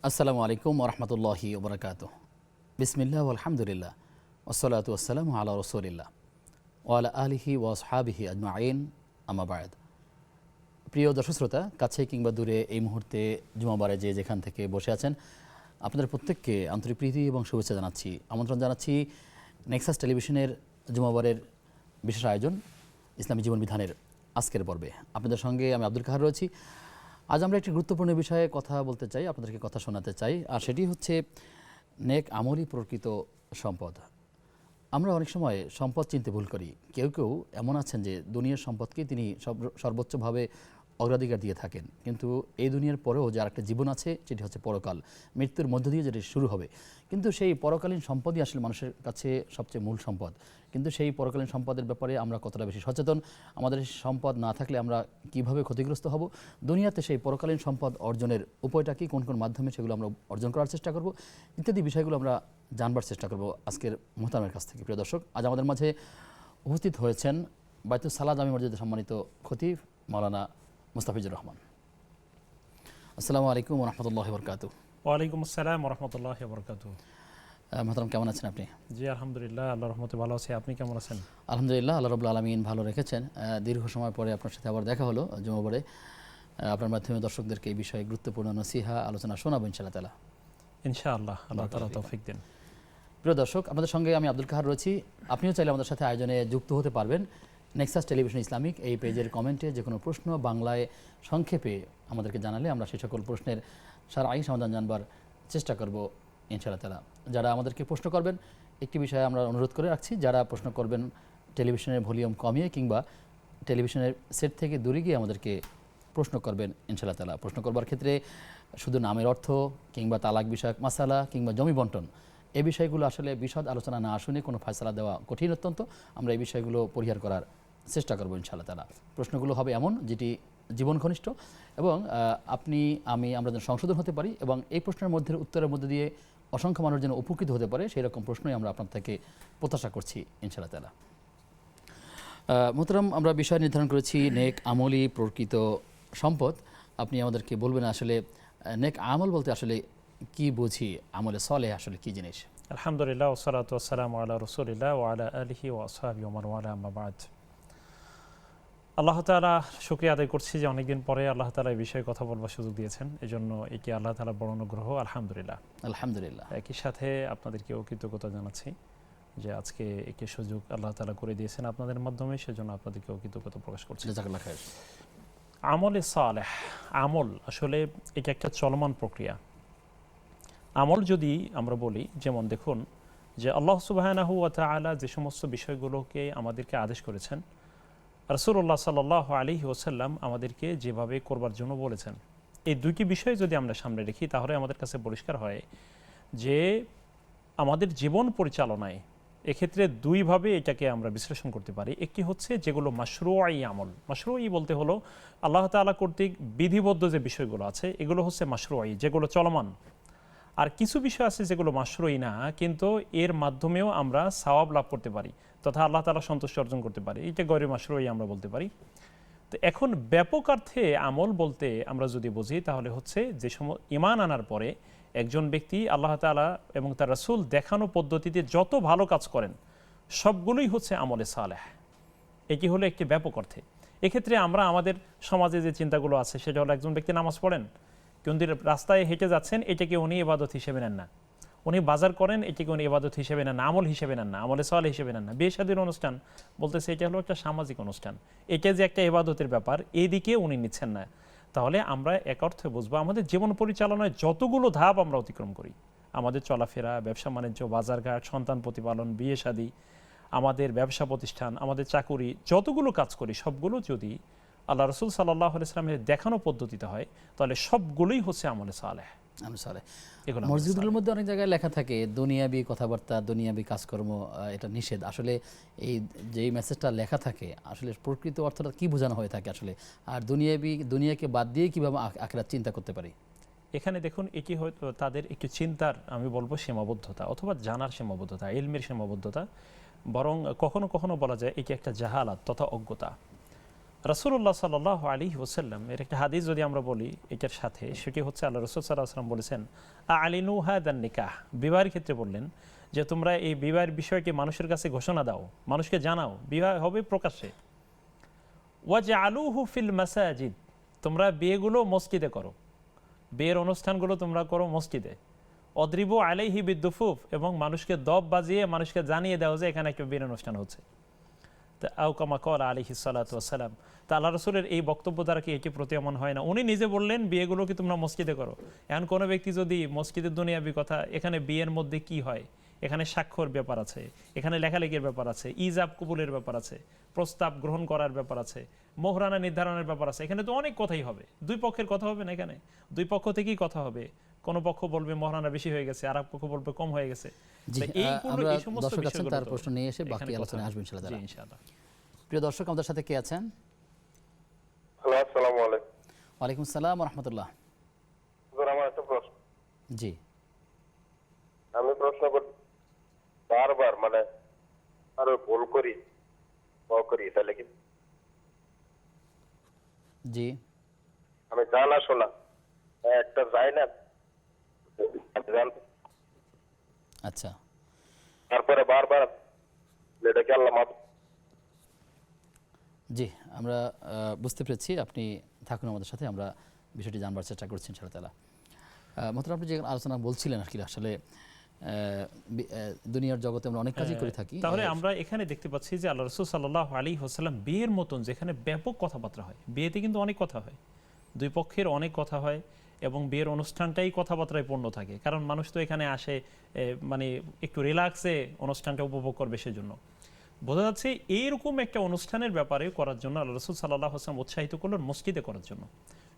আসসালামু আলাইকুম ওরহমতুল্লাহি ওবরাকাতুহ। বিসমিল্লাহ আলহামদুলিল্লাহ ওসলাতু আসসালামু আলা রসুলিল্লাহ ওয়ালা আলিহি ওয়াসহাবিহি আজমাইন, আম্মা বা'দ। প্রিয় দর্শক শ্রোতা, কাছে কিংবা দূরে এই মুহূর্তে জুমাবারে যে যেখান থেকে বসে আছেন, আপনাদের প্রত্যেককে আন্তরিক প্রীতি এবং শুভেচ্ছা জানাচ্ছি, আমন্ত্রণ জানাচ্ছি নেক্সাস টেলিভিশনের জুমাবারের বিশেষ আয়োজন ইসলামী জীবন বিধানের আজকের পর্বে। আপনাদের সঙ্গে আমি আব্দুল কাহার রয়েছি। আজ আমরা একটি গুরুত্বপূর্ণ বিষয়ে কথা বলতে চাই, আপনাদেরকে কথা শোনাতে চাই, আর সেটি হচ্ছে নেক আমলই প্রকৃত সম্পদ। আমরা অনেক সময় সম্পদ চিনতে ভুল করি। কেউ কেউ এমন আছেন যে দুনিয়ার সম্পদকে তিনি সর্বোচ্চভাবে অগ্রাধিকার দিয়ে থাকেন, কিন্তু এই দুনিয়ার পরেও যে আরেকটা জীবন আছে, সেটি হচ্ছে পরকাল। মৃত্যুর মধ্য দিয়ে যেটি শুরু হবে, কিন্তু সেই পরকালীন সম্পদই আসলে মানুষের কাছে সবচেয়ে মূল সম্পদ। কিন্তু সেই পরকালীন সম্পদের ব্যাপারে আমরা কতটা বেশি সচেতন? আমাদের সম্পদ না থাকলে আমরা কিভাবে ক্ষতিগ্রস্ত হব? দুনিয়াতে সেই পরকালীন সম্পদ অর্জনের উপায়টা কি, কোন কোন মাধ্যমে সেগুলো আমরা অর্জন করার চেষ্টা করব, ইত্যাদি বিষয়গুলো আমরা জানবার চেষ্টা করব আজকের মুহতারামের কাছ থেকে। প্রিয় দর্শক, আজ আমাদের মাঝে উপস্থিত হয়েছেন বাইতুল সালাহ জামি মসজিদের সম্মানিত খতিব মাওলানা মুস্তাফিজুর রহমান। আসসালামু আলাইকুম ওরহমতুল্লাহি ওবরাকাতুহু। ওয়ালাইকুম আসসালাম ওরহমতুল্লাহি ওবরাকাতুহু। মুহতারাম, কেমন আছেন আপনি? জি আলহামদুলিল্লাহ, আল্লাহর রহমতে ভালো আছি। আপনি কেমন আছেন? আলহামদুলিল্লাহ, আল্লাহ রাব্বুল আলামিন ভালো রেখেছেন। দীর্ঘ সময় পরে আপনার সাথে আবার দেখা হলো জুমাবারে। আপনার মাধ্যমে দর্শকদেরকে এই বিষয়ে গুরুত্বপূর্ণ নসিহা আলোচনা শোনাবো ইনশাআল্লাহ তাআলা। ইনশাআল্লাহ, আল্লাহ তাআলা তৌফিক দেন। প্রিয় দর্শক, আপনাদের সঙ্গে আমি আব্দুল কাহার রয়েছি। আপনিও চাইলে আমাদের সাথে আয়োজনে যুক্ত হতে পারবেন। নেক্সাস টেলিভিশন ইসলামিক এই পেজের কমেন্টে যে কোনো প্রশ্ন বাংলায় সংক্ষেপে আমাদেরকে জানালে আমরা সেই সকল প্রশ্নের শারঈ সমাধান জানবার চেষ্টা করব ইনশাআল্লাহ তাআলা। যারা আমাদেরকে প্রশ্ন করবেন, একটি বিষয়ে আমরা অনুরোধ করে রাখছি, যারা প্রশ্ন করবেন টেলিভিশনের ভলিউম কমিয়ে কিংবা টেলিভিশনের সেট থেকে দূরে গিয়ে আমাদেরকে প্রশ্ন করবেন ইনশাআল্লাহ তাআলা। প্রশ্ন করবার ক্ষেত্রে শুধু নামের অর্থ কিংবা তালাক বিষয়ক মাসালা কিংবা জমি বন্টন, এই বিষয়গুলো আসলে বিশদ আলোচনা না শুনে কোনো ফয়সালা দেওয়া কঠিন অত্যন্ত। আমরা এই বিষয়গুলো পরিহার করার চেষ্টা করবো ইনশাআল্লাহ তাআলা। প্রশ্নগুলো হবে এমন যেটি জীবন ঘনিষ্ঠ এবং আপনি আমরা যেন সংশোধন হতে পারি, এবং এই প্রশ্নের মধ্যে উত্তরের মধ্যে দিয়ে অসংখ্য মানুষ যেন উপকৃত হতে পারে, সেই রকম প্রশ্নই আমরা আপনার থেকে প্রত্যাশা করছি ইনশাআল্লাহ তাআলা। মোহতারাম, আমরা বিষয় নির্ধারণ করেছি নেক আমলই প্রকৃত সম্পদ। আপনি আমাদেরকে বলবেন আসলে নেক আমল বলতে আসলে কি বুঝি, আমলে সলেহ আসলে কি জিনিস? আলহামদুলিল্লাহ ওয়াসসালাতু ওয়াসসালামু আলা রাসূলিল্লাহ ওয়া আলা আলিহি ওয়া আসহাবিহি ওয়া মান ওয়ালা, আম্মা বা'দ। আল্লাহ তাআলা শুকরিয়া আদায় করছি যে অনেকদিন পরে আল্লাহ তাআলা এই বিষয়ে কথা বলবার সুযোগ দিয়েছেন। এজন্য একে আল্লাহ তাআলার বড় অনুগ্রহ, আলহামদুলিল্লাহ। আলহামদুলিল্লাহ। একই সাথে আপনাদেরকেও কৃতজ্ঞতা জানাচ্ছি যে আজকে একটি সুযোগ আল্লাহ তাআলা করে দিয়েছেন আপনাদের মাধ্যমে, সেজন্য আপনাদেরকেও কৃতজ্ঞতা প্রকাশ করছি। জাযাকাল্লাহ খাইর। আমলে সালেহ, আমল আসলে এটা একটা চলমান প্রক্রিয়া। আমল যদি আমরা বলি, যেমন দেখুন যে আল্লাহ সুবহানাহু ওয়া তাআলা যে সমস্ত বিষয়গুলোকে আমাদেরকে আদেশ করেছেন, রাসূলুল্লাহ সাল্লাল্লাহু আলাইহি ওয়াসাল্লাম আমাদেরকে যেভাবে করবার জন্য বলেছেন, এই দুইটি বিষয় যদি আমরা সামনে রাখি, তাহলে আমাদের কাছে পরিষ্কার হয় যে আমাদের জীবন পরিচালনায় এক্ষেত্রে দুইভাবে এটাকে আমরা বিশ্লেষণ করতে পারি। একটি হচ্ছে যেগুলো মাশরুঈ আমল। মাশরুঈ বলতে হলো আল্লাহ তাআলা কর্তৃক বিধিবদ্ধ যে বিষয়গুলো আছে, এগুলো হচ্ছে মাশরুঈ, যেগুলো চলমান। আর কিছু বিষয় আছে যেগুলো মাশরুঈ না, কিন্তু এর মাধ্যমেও আমরা সওয়াব লাভ করতে পারি তথা আল্লাহ তাআলা সন্তুষ্টি অর্জন করতে পারি, এটা গয়রে মাশরুঈ আমরা বলতে পারি। তো এখন ব্যাপকার্থে আমল বলতে আমরা যদি বুঝি, তাহলে হচ্ছে যে সময় ঈমান আনার পরে একজন ব্যক্তি আল্লাহ তাআলা এবং তার রাসূল দেখানো পদ্ধতিতে যত ভালো কাজ করেন, সবগুলোই হচ্ছে আমলে সালেহ। এটি হলো একটি ব্যাপক অর্থে। এক্ষেত্রে আমরা আমাদের সমাজে যে চিন্তাগুলো আছে, সেটা হলো একজন ব্যক্তি নামাজ পড়েন, কিন্তু রাস্তায় হেঁটে যাচ্ছেন, এটাকে উনি ইবাদত হিসেবে নেন না। উনি বাজার করেন, এটাকে উনি ইবাদত হিসেবে নেন না, আমল হিসেবে নেন না, আমলে সালেহ হিসেবে নেন না। বিয়ে শাদীর অনুষ্ঠান বলতেছে এটা হলো একটা সামাজিক অনুষ্ঠান, এটা যে একটা ইবাদতের ব্যাপার, এইদিকে উনি নিচ্ছেন না। তাহলে আমরা এক অর্থে বুঝবো আমাদের জীবন পরিচালনায় যতগুলো ধাপ আমরা অতিক্রম করি, আমাদের চলাফেরা, ব্যবসা বাণিজ্য, বাজারঘাট, সন্তান প্রতিপালন, বিয়ে শাদী, আমাদের ব্যবসা প্রতিষ্ঠান, আমাদের চাকুরি, যতগুলো কাজ করি, সবগুলো যদি আল্লাহ রাসূল সাল্লাল্লাহু আলাইহি ওয়াসাল্লামের দেখানো পদ্ধতিতে হয়, তাহলে সবগুলোই হচ্ছে আমলে সালেহ। মসজিদগুলোর মধ্যে অনেক জায়গায় লেখা থাকে দুনিয়াবি কথাবার্তা, দুনিয়াবি কাজকর্ম এটা নিষেধ। আসলে এই যেই মেসেজটা লেখা থাকে, আসলে প্রকৃত অর্থটা কি বোঝানো হয়ে থাকে আসলে, আর দুনিয়াকে বাদ দিয়ে কিভাবে আখিরাত চিন্তা করতে পারি? এখানে দেখুন, এটি হয়তো তাদের একটু চিন্তার, আমি বলবো, সীমাবদ্ধতা অথবা জানার সীমাবদ্ধতা, ইলমের সীমাবদ্ধতা। বরং কখনো কখনো বলা যায় এটি একটা জাহালাত তথা অজ্ঞতা। রাসূলুল্লাহ সাল্লাল্লাহু আলাইহি ওয়াসাল্লাম এর একটা হাদিস যদি আমরা বলি এটার সাথে, সেটি হচ্ছে আল্লাহ রাসূল সাল্লাল্লাহু আলাইহি ওয়াসাল্লাম বলেছেন আলিনু হাদান নিকাহ, বিবাহের ক্ষেত্রে বললেন যে তোমরা এই বিবাহের বিষয়টি মানুষের কাছে ঘোষণা দাও, মানুষকে জানাও, বিবাহ হবে প্রকাশ্যে। ওয়াজআলুহু ফিল মাসাজিদ, তোমরা বিয়েগুলো মসজিদে করো, বিয়ের অনুষ্ঠানগুলো তোমরা করো মসজিদে। অদ্রিবু আলাইহি বিদ্দুফুফ, এবং মানুষকে দব বাজিয়ে মানুষকে জানিয়ে দাও যে এখানে একটা বিয়ের অনুষ্ঠান হচ্ছে। তা আও কামা ক্বালা আলাইহিস সালাতু ওয়াস সালাম, তা আল্লাহ রাসূলের এই বক্তব্য দ্বারা কি এটি প্রতীয়মান হয় না? উনি নিজে বললেন বিয়েগুলো কি তোমরা মসজিদে করো। এখন কোনো ব্যক্তি যদি মসজিদের দুনিয়াবি কথা, এখানে বিয়ের মধ্যে কি হয়, এখানে স্বাক্ষর ব্যাপার আছে, এখানে লেখালেখির ব্যাপার আছে, ইজাব কবুলের ব্যাপার আছে, প্রস্তাব গ্রহণ করার ব্যাপার আছে, মোহরানা নির্ধারণের ব্যাপার আছে, এখানে তো অনেক কথাই হবে। দুই পক্ষের কথা হবে না, এখানে দুই পক্ষ থেকেই কথা হবে। কোনো পক্ষ বলবে মোহরানা বেশি হয়ে গেছে, আর এক পক্ষ বলবে কম হয়ে গেছে। জি, তো এইগুলো, আমরা এই সমস্ত দর্শক আছেন, বিষয়গুলো তার তো প্রশ্ন নিয়ে এসে বাকি এখানে কথা আলোচনায় হবে। আসবেন ইনশাআল্লাহ। জি, ইনশাআল্লাহ। প্রিয় দর্শক, আমাদের সাথে কে আছেন? হ্যালো, আসসালামু আলাইকুম। ওয়ালাইকুম আসসালাম ওয়া রাহমাতুল্লাহ। হুজুর, আমার একটা প্রশ্ন। জি আমি প্রশ্ন করি বারবার, মানে আরো ভুল করি তাহলে কি জি আমি জানা শোনা একটা যাই না আচ্ছা, তারপরে বারবার এটাকে আল্লাহ মাফ। জি আমরা বুঝতে পেরেছি, আপনি থাকুন আমাদের সাথে, আমরা বিষয়টি জানবার চেষ্টা করছি ইনশাআল্লাহ তাআলা। মাত্র আপনি যে আলোচনা বলছিলেন আর কি, আসলে দুনিয়ার জগতে আমরা অনেক কাজই করে থাকি। তাহলে আমরা এখানে দেখতে পাচ্ছি যে আল্লাহ রাসূল সাল্লাল্লাহু আলাইহি ওয়াসাল্লাম বিয়ের মতন যেখানে ব্যাপক কথাবার্তা হয়, বিয়েতে কিন্তু অনেক কথা হয়, দুই পক্ষের অনেক কথা হয়, এবং বিয়ের অনুষ্ঠানটাই কথাবার্তায় পূর্ণ থাকে। কারণ মানুষ তো এখানে আসে মানে একটু রিল্যাক্সে অনুষ্ঠানটা উপভোগ করবে, সেজন্য বোঝা যাচ্ছে এইরকম একটা অনুষ্ঠানের ব্যাপারে করার জন্য আল্লাহ রাসূল সাল্লাল্লাহু আলাইহি ওয়াসাল্লাম উৎসাহিত করলেন মসজিদে করার জন্য।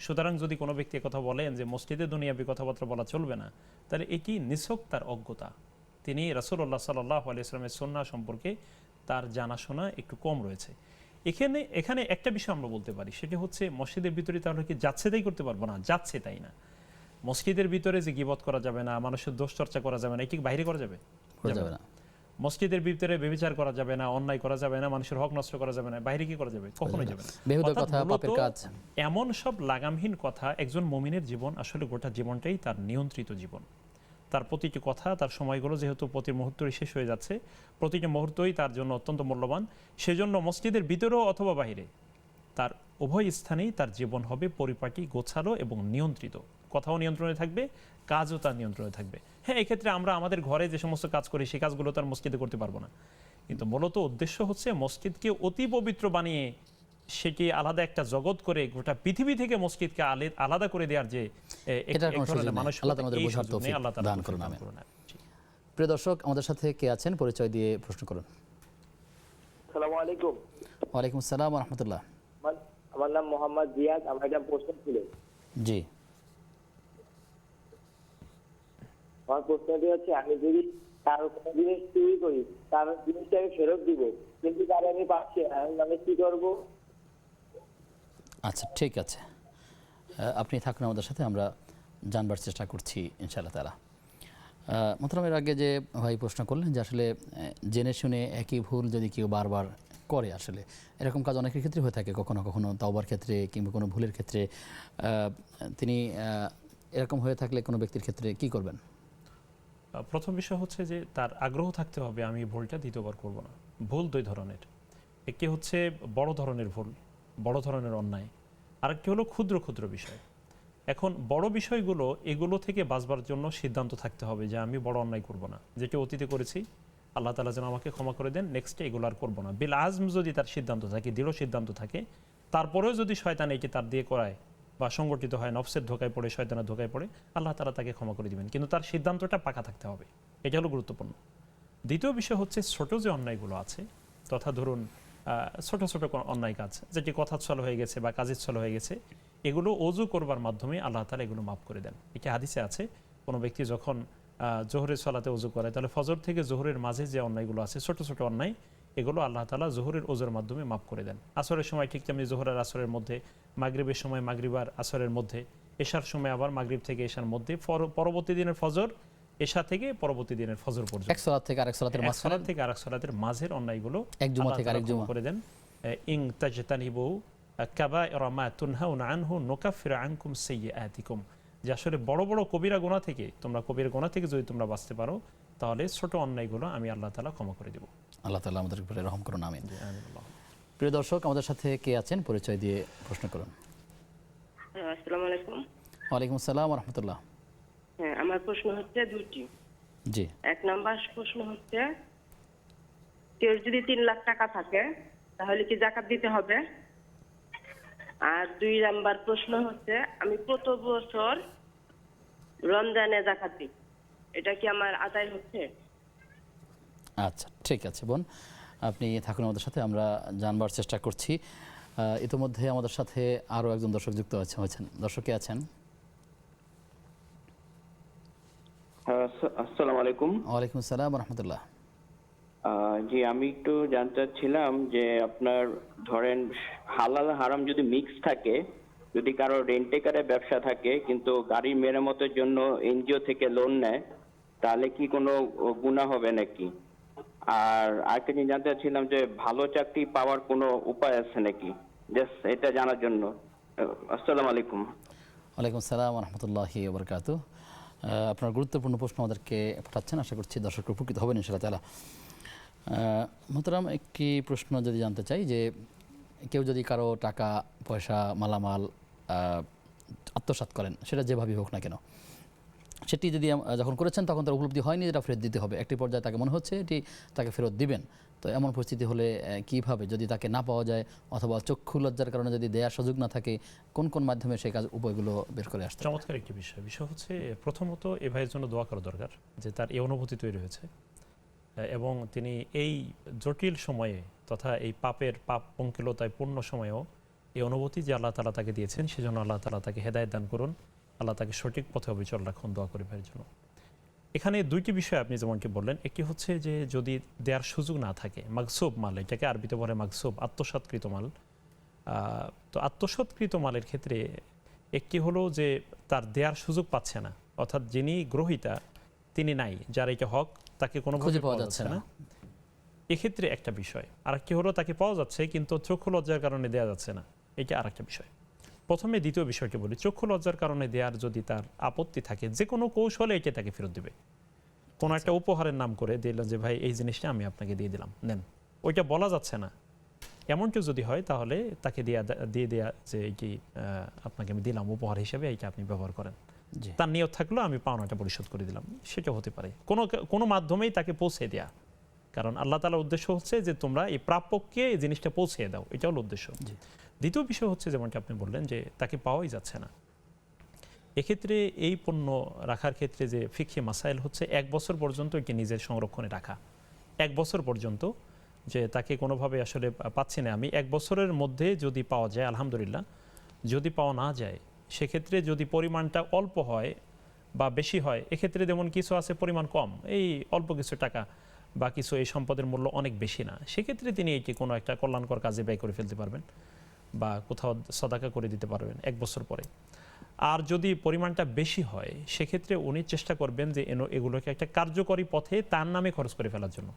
সুতরাং যদি কোনো ব্যক্তি কথা বলেন যে মসজিদে দুনিয়াবি কথাবার্তা বলা চলবে না, তাহলে এটি নিছক তার অজ্ঞতা। তিনি রাসূলুল্লাহ সাল্লাল্লাহু আলাইহি ওয়াসাল্লামের সুন্নাহ সম্পর্কে তার জানাশোনা একটু কম রয়েছে। এখানে একটা বিষয় আমরা বলতে পারি, সেটা হচ্ছে মসজিদের ভিতরে তাহলে কি যাচ্ছে তাই করতে পারবো না? যাচ্ছে তাই না, মসজিদের ভিতরে যে গীবত করা যাবে না, মানুষের দোষ চর্চা করা যাবে না, এটি বাইরে করা যাবে? যাবে না। মসজিদের ভিতরে ব্যভিচার করা যাবে না, অন্যায় করা যাবে না, মানুষের হক নষ্ট করা যাবে না, বাইরে কি করা যাবে? কখনোই যাবে না। বেহুদা অর্থাৎ কথা, পাপের মূলত কাজ, এমন সব লাগামহীন কথা, একজন মুমিনের জীবন আসলে গোটা জীবনটাই তার নিয়ন্ত্রিত জীবন। তার প্রতিটি কথা, তার সময়গুলো যেহেতু প্রতি মুহূর্তই শেষ হয়ে যাচ্ছে, প্রতিটি মুহূর্তই তার জন্য অত্যন্ত মূল্যবান, সেজন্য মসজিদের ভিতরেও অথবা বাইরে তার উভয় স্থানেই তার জীবন হবে পরিপাটি, গোছালো এবং নিয়ন্ত্রিত। কথাও নিয়ন্ত্রণে থাকবে, কাজও তার নিয়ন্ত্রণে থাকবে। হ্যাঁ, এক্ষেত্রে আমরা আমাদের ঘরে যে সমস্ত কাজ করি সেই কাজগুলো তার মসজিদে করতে পারবো না, কিন্তু মূলত উদ্দেশ্য হচ্ছে মসজিদকে অতি পবিত্র বানিয়ে সেটি আলাদা একটা জগৎ করে গোটা পৃথিবী থেকে মসজিদকে আলাদা করে দেওয়ার যে এটার কোনো সুযোগ নেই। মানুষ আল্লাহ আমাদের বোঝার তৌফিক দান করুন। আমিন। প্রিয় দর্শক, আমাদের সাথে কে আছেন পরিচয় দিয়ে প্রশ্ন করুন। আসসালামু আলাইকুম। ওয়ালাইকুম আসসালাম ওয়া রাহমাতুল্লাহ। আমার নাম মোহাম্মদ জিয়াদ। আমার একটা প্রশ্ন ছিল। জি, আমার প্রশ্নটি হচ্ছে, আমি যদি কারো কোনো জিনিস চুরি করি, তার জিনিসটা আমি ফেরত দিব, কিন্তু তার আমি পাচ্ছি না, আমি কি করব? আচ্ছা ঠিক আছে, আপনি থাকুন আমাদের সাথে, আমরা জানবার চেষ্টা করছি ইনশাআল্লাহ তাআলা। মোহতারামের আগে যে ভাই প্রশ্ন করলেন যে আসলে জেনে শুনে একই ভুল যদি কেউ বারবার করে, আসলে এরকম কাজ অনেকের ক্ষেত্রে হয়ে থাকে, কখনো কখনো তাওবার ক্ষেত্রে কিংবা কোনো ভুলের ক্ষেত্রে, তিনি এরকম হয়ে থাকলে কোনো ব্যক্তির ক্ষেত্রে কি করবেন? প্রথম বিষয় হচ্ছে যে তার আগ্রহ থাকতে হবে আমি ভুলটা দ্বিতীয়বার করব না। ভুল দুই ধরনের, একটি হচ্ছে বড় ধরনের ভুল, বড় ধরনের অন্যায়, আরেকটি হলো ক্ষুদ্র ক্ষুদ্র বিষয়। এখন বড় বিষয়গুলো, এগুলো থেকে বাঁচবার জন্য সিদ্ধান্ত থাকতে হবে যে আমি বড় অন্যায় করব না, যেটি অতীতে করেছি আল্লাহ তাআলা যেন আমাকে ক্ষমা করে দেন, নেক্সটে এগুলো আর করবো না। বিল আজম যদি তার সিদ্ধান্ত থাকে, দৃঢ় সিদ্ধান্ত থাকে, তারপরেও যদি শয়তান এটি তার দিয়ে করায় বা সংগঠিত হয়, নফসের ধোকায় পড়ে, শয়তানের ধোকায় পড়ে, আল্লাহ তাআলা তাকে ক্ষমা করে দিবেন, কিন্তু তার সিদ্ধান্তটা পাকা থাকতে হবে। এটা হলো গুরুত্বপূর্ণ। দ্বিতীয় বিষয় হচ্ছে ছোট যে অন্যায়গুলো আছে, তথা ধরুন ছোট ছোট অন্যায় কাজ, যেটি কথার ছল হয়ে গেছে বা কাজের ছল হয়ে গেছে, এগুলো ওযু করবার মাধ্যমে আল্লাহ তাআলা এগুলো মাফ করে দেন। এটি হাদিসে আছে, কোনো ব্যক্তি যখন জোহরের সালাতে ওযু করে, তাহলে ফজর থেকে জোহরের মাঝে যে অন্যায়গুলো আছে, ছোট ছোট অন্যায়, এগুলো আল্লাহ তাআলা জোহরের ওযুর মাধ্যমে মাফ করে দেন। আসরের সময় ঠিক তেমনি জোহরের আসরের মধ্যে, মাগরিবের সময় মাগরিব আর আসরের মধ্যে, এশার সময় আবার মাগরিব থেকে এশার মধ্যে, পরবর্তী দিনের ফজর, এশা থেকে পরবর্তী দিনের ফজর পর্যন্ত, এক সালাত থেকে আরেক সালাতের মাঝখানে, থেকে আরেক সালাতের মাঝের অন্যায়গুলো এক জুমা থেকে আরেক জুমা, করে দেন। ইং তাজতানিবু কাবাইরা মা তুনহাউনা আনহু নুকাফিরু আনকুম সাইয়্যাতিকুম, যে আসলে বড় বড় কবিরা গুনাহ থেকে তোমরা কবিরা গুনাহ থেকে যদি তোমরা বাঁচতে পারো তাহলে ছোট অন্যায়গুলো আমি আল্লাহ তাআলা ক্ষমা করে দেব। আল্লাহ তাআলা আমাদের উপরে রহম করুন, আমিন। আমিন আল্লাহ। প্রিয় দর্শক, আমাদের সাথে কে আছেন পরিচয় দিয়ে প্রশ্ন করুন। আসসালামু আলাইকুম। ওয়ালাইকুম আসসালাম ওয়া রাহমাতুল্লাহ। হ্যাঁ, আমার প্রশ্ন হচ্ছে দুটি। জি। এক নাম্বার প্রশ্ন হচ্ছে, কেউ যদি 3 লাখ টাকা থাকে তাহলে কি যাকাত দিতে হবে? আর 2 নাম্বার প্রশ্ন হচ্ছে, আমি কত বছর রমজানে যাকাত দিই, এটা কি আমার আদায় হচ্ছে? আচ্ছা, ঠিক আছে বোন, আপনি থাকুন আমাদের সাথে, আমরা জানবার চেষ্টা করছি। ইতিমধ্যে আমাদের সাথে আরও একজন দর্শক যুক্ত হয়েছেন। দর্শক কে আছেন? আসসালামু আলাইকুম। ওয়ালাইকুম আসসালাম ওয়া রাহমাতুল্লাহ। জি, আমি একটু জানতে চাচ্ছিলাম যে আপনার ধরেন হালাল হারাম যদি মিক্স থাকে, যদি কারো রেন্টেকারে ব্যবসা থাকে কিন্তু গাড়ির মেরামতের জন্য এনজিও থেকে লোন নেয়, তাহলে কি কোনো গুনাহ হবে নাকি? আর আরেকটা জিনিস জানতে চাচ্ছিলাম যে ভালো চাকরি পাওয়ার কোনো উপায় আছে নাকি, জাস্ট এটা জানার জন্য। আসসালামু আলাইকুম। ওয়ালাইকুম আসসালাম ওয়া রাহমাতুল্লাহি ওয়া বারাকাতুহু। আপনার গুরুত্বপূর্ণ প্রশ্ন আমাদেরকে পাঠাচ্ছেন, আশা করছি দর্শক উপকৃত হবেন ইনশাআল্লাহ তাআলা। মোহতারাম, একটি প্রশ্ন যদি জানতে চাই যে কেউ যদি কারো টাকা পয়সা মালামাল আত্মসাৎ করেন, সেটা যেভাবেই হোক না কেন, সেটি যদি যখন করেছেন তখন তার উপলব্ধি হয়নি যেটা ফেরত দিতে হবে, একটি পর্যায়ে তাকে মনে হচ্ছে এটি তাকে ফেরত দিবেন, তো এমন পরিস্থিতি হলে কিভাবে, যদি তাকে না পাওয়া যায় অথবা চক্ষু লজ্জার কারণে যদি দেওয়ার সুযোগ না থাকে, কোন কোন মাধ্যমে সেই কাজ উপায়গুলো বের করে আসতে? চমৎকার একটি বিষয় হচ্ছে, প্রথমত এ ভাইয়ের জন্য দোয়া করা দরকার যে তার এই অনুভূতি তৈরি হয়েছে এবং তিনি এই জটিল সময়ে তথা এই পাপ পঙ্কিলতায় পূর্ণ সময়েও এই অনুভূতি যে আল্লাহ তাআলা তাকে দিয়েছেন, সেজন্য আল্লাহ তাআলা তাকে হেদায়েত দান করুন, আল্লাহ তাকে সঠিক পথে অবিচল রাখুন, দোয়া করি ভাইয়ের জন্য। এখানে দুইটি বিষয় আপনি যেমনটি বললেন, একটি হচ্ছে যে যদি দেওয়ার সুযোগ না থাকে, মাগসুব মাল, এটাকে আরবিতে বলে মাগসুব, আত্মসাৎকৃত মাল। তো আত্মসাৎকৃত মালের ক্ষেত্রে একটি হলো যে তার দেওয়ার সুযোগ পাচ্ছে না, অর্থাৎ যিনি গ্রহীতা তিনি নাই, যার এটা হক তাকে কোনো খুঁজে পাওয়া যাচ্ছে না, এক্ষেত্রে একটা বিষয়। আর একটি হলো তাকে পাওয়া যাচ্ছে কিন্তু চক্ষু লজ্জার কারণে দেওয়া যাচ্ছে না, এটা আর একটা বিষয়। প্রথমে দ্বিতীয় বিষয়টি বলি, চক্ষু লজ্জার কারণে দেওয়ার যদি তার আপত্তি থাকে, যে কোনো কৌশলে একে তাকে ফেরত দিবে। কোনো একটা উপহারের নাম করে দিলেন যে ভাই এই জিনিসটা আমি আপনাকে দিয়ে দিলাম, নেন, ওইটা বলা যাচ্ছে না, এমনটি যদি হয় তাহলে তাকে দিয়ে দেয়া যে এইটি আপনাকে আমি দিলাম উপহার হিসেবে, এইটা আপনি ব্যবহার করেন। তার নিয়ত থাকলো আমি পাওনাটা পরিশোধ করে দিলাম, সেটা হতে পারে। কোনো মাধ্যমেই তাকে পৌঁছে দেয়া, কারণ আল্লাহ তাআলার উদ্দেশ্য হচ্ছে যে তোমরা এই প্রাপককে এই জিনিসটা পৌঁছে দাও, এটা হলো উদ্দেশ্য। দ্বিতীয় বিষয় হচ্ছে যেমনটা আপনি বললেন যে তাকে পাওয়াই যাচ্ছে না, এক্ষেত্রে এই পণ্য রাখার ক্ষেত্রে যে ফিকহি মাসাইল হচ্ছে 1 বছর পর্যন্ত একে নিজের সংরক্ষণে রাখা। 1 বছর পর্যন্ত যে তাকে কোনোভাবে আসলে পাচ্ছি না আমি, 1 বছরের মধ্যে যদি পাওয়া যায় আলহামদুলিল্লাহ, যদি পাওয়া না যায় সেক্ষেত্রে যদি পরিমাণটা অল্প হয় বা বেশি হয়, এক্ষেত্রে যেমন কিছু আছে পরিমাণ কম, এই অল্প কিছু টাকা বা কিছু এই সম্পদের মূল্য অনেক বেশি না, সেক্ষেত্রে তিনি এটি কোনো একটা কল্যাণকর কাজে ব্যয় করে ফেলতে পারবেন বা কোথাও সাদাকা করে দিতে পারবেন 1 বছর পরে। আর যদি পরিমাণটা বেশি হয় সেক্ষেত্রে উনি চেষ্টা করবেন যে এগুলোকে একটা কার্যকরী পথে তার নামে খরচ করে ফেলার জন্য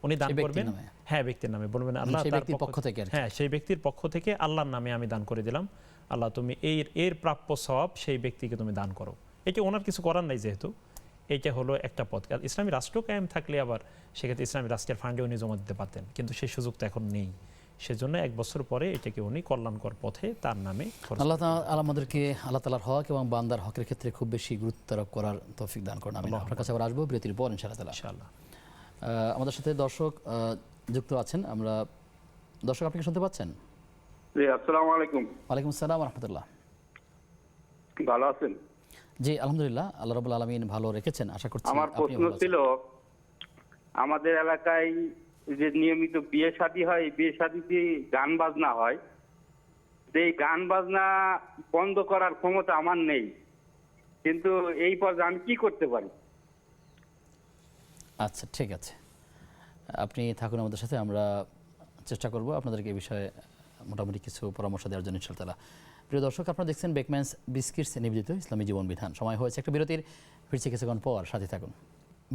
উনি দান করবেন। হ্যাঁ, ব্যক্তির নামে বলবেন আল্লাহ তার পক্ষ থেকে, হ্যাঁ সেই ব্যক্তির পক্ষ থেকে আল্লাহর নামে আমি দান করে দিলাম, আল্লাহ তুমি এর প্রাপ্য সওয়াব সেই ব্যক্তিকে তুমি দান করো। এটা ওনার কিছু করার নাই, যেহেতু এইটা হলো একটা পথ। ইসলামী রাষ্ট্র কায়েম থাকলে আবার সেক্ষেত্রে ইসলামী রাষ্ট্রের ফান্ডে উনি জমা দিতে পারতেন, কিন্তু সেই সুযোগ তো এখন নেই, সেজন্য 1 বছর পরে এটাকে উনি কল্যাণকর পথে তার নামে। আল্লাহ তাআলা আমাদেরকে আল্লাহ তাআলার হক এবং বান্দার হকের ক্ষেত্রে খুব বেশি গুরুত্ব আরোপ করার তৌফিক দান করুন। আমি আপনার কাছে আবার আসবো বিরতির পর ইনশাআল্লাহ। আমাদের সাথে দর্শক যুক্ত আছেন, আমরা দর্শক আপনি শুনতে পাচ্ছেন? জি, আসসালামু আলাইকুম। ওয়ালাইকুম আসসালাম ওয়া রাহমাতুল্লাহ। ভালো আছেন? জি আলহামদুলিল্লাহ, আল্লাহ রাব্বুল আলামিন ভালো রেখেছেন, আশা করছি। আমার প্রশ্ন ছিল, আমাদের এলাকায় যে নিয়মিত বিয়ে শাদী হয়, বিয়ে শাদীতে গান বাজনা হয়, এই গান বাজনা বন্ধ করার ক্ষমতা আমার নেই, কিন্তু এই পর্যায়ে আমি কি করতে পারি? আচ্ছা, ঠিক আছে, আপনি থাকুন আমাদের সাথে, আমরা চেষ্টা করব আপনাদেরকে এই বিষয়ে মোটামুটি কিছু পরামর্শ দেওয়ার জন্য ইনশাআল্লাহ। প্রিয় দর্শক, আপনারা দেখছেন বেকম্যানস বিস্কিটস নিবেদিত ইসলামী জীবন বিধান। সময় হয়েছে একটা বিরতির, ফিরছি কিছুক্ষণ পর, সাথে থাকুন।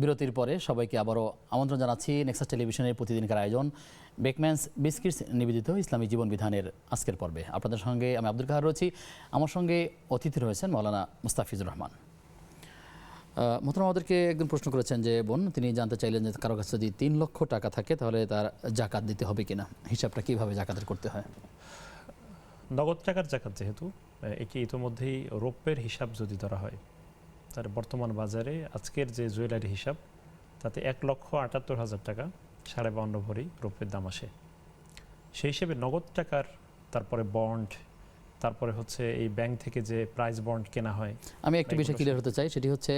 বিরতির পরে সবাইকে আবারও আমন্ত্রণ জানাচ্ছি নেক্সাস টেলিভিশনের প্রতিদিনকার আয়োজন বেকম্যানস বিস্কিটস নিবেদিত ইসলামী জীবন বিধানের আজকের পর্বে। আপনাদের সঙ্গে আমি আব্দুল কাহার রয়েছি, আমার সঙ্গে অতিথি রয়েছেন মৌলানা মুস্তাফিজুর রহমান। মোহতরম আমাদেরকে একজন প্রশ্ন করেছেন যে বোন, তিনি জানতে চাইলেন যে কারো কাছে যদি 3 লক্ষ টাকা থাকে তাহলে তার জাকাত দিতে হবে কিনা, হিসাবটা কিভাবে জাকাতের করতে হয়? নগদ টাকার জাকাত যেহেতু এটি ইতিমধ্যেই রৌপ্যের হিসাব যদি ধরা হয়, তার বর্তমান বাজারে আজকের যে জুয়েলারি হিসাব তাতে 1,78,000 টাকা 52.5 ভরি রৌপ্যের দাম আসে। সেই হিসেবে নগদ টাকার তারপরে বন্ড, তারপরে হচ্ছে এই ব্যাংক থেকে যে প্রাইস বন্ড কেনা হয়। আমি একটা বিষয় ক্লিয়ার হতে চাই, সেটি হচ্ছে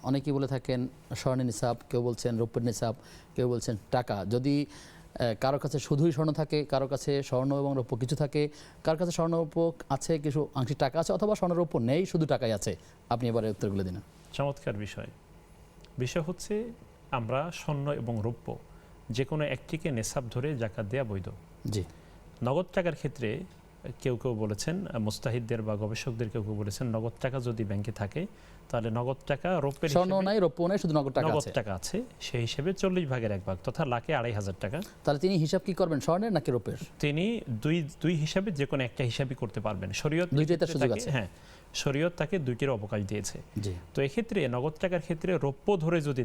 অনেকেই বলে থাকেন স্বর্ণের নিসাব, কেউ বলছেন রৌপ্যের নিসাব, কেউ বলছেন টাকা। যদি কারো কাছে শুধুই স্বর্ণ থাকে, কারো কাছে স্বর্ণ এবং রৌপ্য কিছু থাকে, কার কাছে স্বর্ণ রৌপ্য আছে কিছু আংশিক টাকা আছে, অথবা স্বর্ণ রৌপ্য নেই শুধু টাকাই আছে, আপনি এবারে উত্তরগুলো দিন। চমৎকার বিষয় হচ্ছে আমরা স্বর্ণ এবং রৌপ্য যে কোনো একটিকে নেশাব ধরে জাকাত দেওয়া বৈধ। জি। নগদ টাকার ক্ষেত্রে কেউ কেউ বলেছেন, মুস্তাহিদদের বা গবেষকদের কেউ কেউ বলেছেন, নগদ টাকা যদি ব্যাংকে থাকে তাহলে নগদ টাকা রৌপ্যের স্বর্ণ নাই, রৌপ্য নাই, শুধু নগদ টাকা আছে, সেই হিসেবে 40 ভাগের 1 ভাগ তথা লাখে 2,500 টাকা। তাহলে তিনি হিসাব কি করবেন, স্বর্ণের নাকি রৌপ্যের? তিনি দুই হিসাবে যে কোনো একটা হিসাবই করতে পারবেন। শরীয়ত দুইটাই তার সুযোগ আছে। হ্যাঁ, শরীয়ত তাকে দুইটির অবকাশ দিয়েছে। তো এক্ষেত্রে নগদ টাকার ক্ষেত্রে রৌপ্য ধরে যদি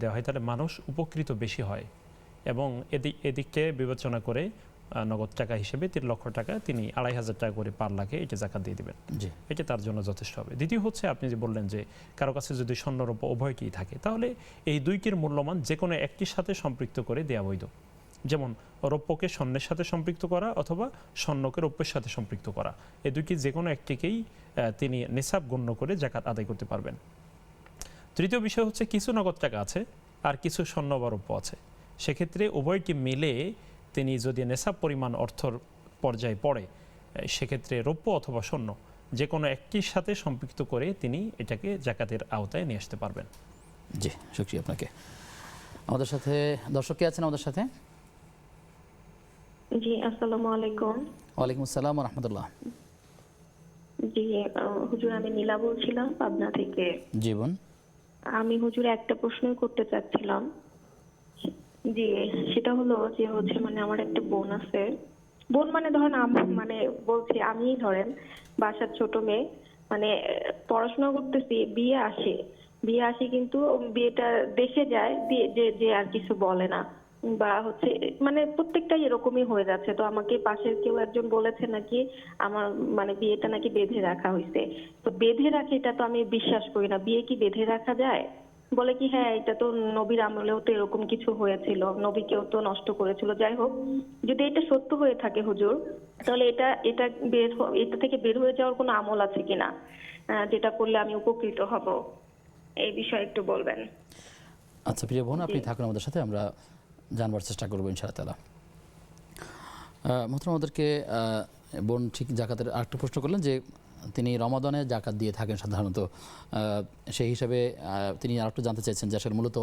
দেওয়া হয় তাহলে মানুষ উপকৃত বেশি হয়, এবং এদিককে বিবেচনা করে নগদ টাকা হিসেবে 3 লক্ষ টাকা তিনি 2,500 টাকা করে পার লাখে এটা জাকাত দিয়ে দেবেন। এটা তার জন্য যথেষ্ট হবে। দ্বিতীয় হচ্ছে, আপনি যে বললেন যে কারো কাছে যদি স্বর্ণ রৌপ্য উভয়টিই থাকে, তাহলে এই দুইটির মূল্যমান যে কোনো একটির সাথে সম্পৃক্ত করে দেওয়া বৈধ। যেমন রৌপ্যকে স্বর্ণের সাথে সম্পৃক্ত করা অথবা স্বর্ণকে রৌপ্যের সাথে সম্পৃক্ত করা, এই দুইটি যে কোনো একটিকেই তিনি নিসাব গণ্য করে জাকাত আদায় করতে পারবেন। তৃতীয় বিষয় হচ্ছে, কিছু নগদ টাকা আছে আর কিছু স্বর্ণ বা রৌপ্য আছে, সেক্ষেত্রে উভয়টি মিলে তিনি যদি নেশাব পরিমাণ অর্থর পর্যায়ে পড়ে, সেক্ষেত্রে রৌপ্য অথবা স্বর্ণ যে কোনো একটির সাথে সম্পৃক্ত করে তিনি এটাকে জাকাতের আওতায় নিয়ে আসতে পারবেন। জি, শুকরিয়া আপনাকে। আমাদের সাথে দর্শক কে আছেন আমাদের সাথে? জি, আসসালামু আলাইকুম। ওয়ালাইকুম আসসালাম ওয়া রাহমাতুল্লাহ। জি হুজুর, আমি নীলা বলছিলাম পাবনা থেকে। জি বোন। আমি হুজুর একটা প্রশ্নই করতে চাচ্ছিলাম। জি, সেটা হলো যে মানে আমার একটা বোন আছে। বোন মানে ধরেন মানে বলছি আমি, ধরেন বাসার ছোট মেয়ে, মানে পড়াশোনা করতেছি, বিয়ে আসে কিন্তু বিয়েটা দেশে যায়, যে আর কিছু বলে না, বা মানে প্রত্যেকটাই এরকমই হয়ে যাচ্ছে। তো আমাকে পাশের কেউ একজন বলেছে নাকি আমার মানে বিয়েটা নাকি বেঁধে রাখা হয়েছে। তো বেঁধে রাখে এটা তো আমি বিশ্বাস করি না। বিয়ে কি বেঁধে রাখা যায়? বলে কি হ্যাঁ, এটা তো নবীর আমলেও তো এরকম কিছু হয়েছিল, নবীকেও তো নষ্ট করেছিল। যাই হোক, যদি এটা সত্য হয়ে থাকে হুজুর, তাহলে এটা থেকে বের হয়ে যাওয়ার কোনো আমল আছে কিনা, যেটা করলে আমি উপকৃত হব, এই বিষয়ে একটু বলবেন। আচ্ছা প্রিয় বোন, আপনি থাকুন আমাদের সাথে, আমরা জানবার চেষ্টা করবো ইনশাআল্লাহ তাআলা। মোহতরম আমাদেরকে বোন ঠিক জাকাতের আরেকটা প্রশ্ন করলেন যে তিনি রমাদানে জাকাত দিয়ে থাকেন সাধারণত, সেই হিসাবে তিনি আরেকটু জানতে চাইছেন যে আসলে মূলত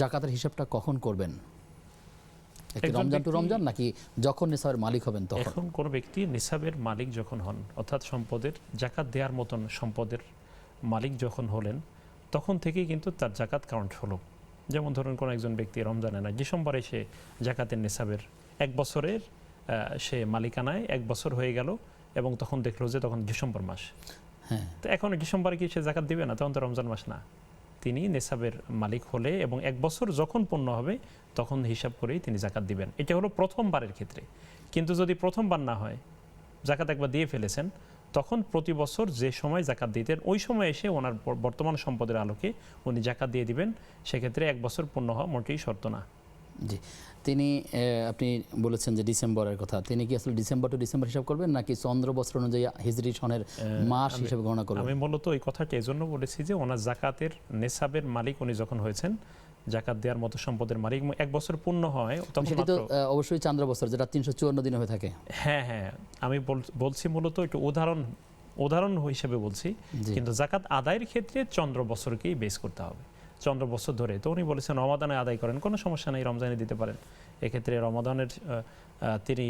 জাকাতের হিসাবটা কখন করবেন, রমজান টু রমজান নাকি যখন নিসাবের মালিক হবেন তখন? এখন কোনো ব্যক্তি নিসাবের মালিক যখন হন, অর্থাৎ সম্পদের জাকাত দেওয়ার মতন সম্পদের মালিক যখন হলেন, তখন থেকেই কিন্তু তার জাকাত কাউন্ট হলো। যেমন ধরুন কোনো একজন ব্যক্তি রমজানে না, ডিসেম্বরে সে জাকাতের নিসাবের 1 বছরের সে মালিকানায় 1 বছর হয়ে গেল, এবং তখন দেখলো যে তখন ডিসেম্বর মাস। হ্যাঁ, তো এখন ডিসেম্বরে কি সে জাকাত দিবে না? তখন তো রমজান মাস না। তিনি নিসাবের মালিক হলে এবং 1 বছর যখন পূর্ণ হবে তখন হিসাব করেই তিনি জাকাত দিবেন। এটা হলো প্রথমবারের ক্ষেত্রে। কিন্তু যদি প্রথমবার না হয়, জাকাত একবার দিয়ে ফেলেছেন, তখন প্রতি বছর যে সময় জাকাত দিতেন ওই সময় এসে ওনার বর্তমান সম্পদের আলোকে উনি জাকাত দিয়ে দিবেন। সেক্ষেত্রে 1 বছর পূর্ণ হওয়া মোটেই শর্ত না। জি, তিনি আপনি বলেছেন যে ডিসেম্বরের কথা, তিনি কি আসলে ডিসেম্বর টু ডিসেম্বর হিসাব করবেন নাকি চন্দ্র বছর অনুযায়ী হিজরি সনের মাস হিসেবে গণনা করবেন? আমি মূলত ওই কথাটা এজন্য বলেছি যে ওনার জাকাতের নেসাবের মালিক উনি যখন হয়েছেন, জাকাত দেওয়ার মতো সম্পদের মালিক 1 বছর পূর্ণ হয় তখন সেটা তো অবশ্যই চান্দ্র বছর, যেটা 354 দিনে হয়ে থাকে। হ্যাঁ হ্যাঁ, আমি বলছি মূলত একটু উদাহরণ হিসেবে বলছি, কিন্তু জাকাত আদায়ের ক্ষেত্রে চন্দ্র বছরকেই বেস করতে হবে, চন্দ্র বছর ধরে। তো উনি বলেছেন রমাদানে আদায় করেন, কোনো সমস্যা নেই, রমজানে দিতে পারেন। এক্ষেত্রে রমাদানের তিনি,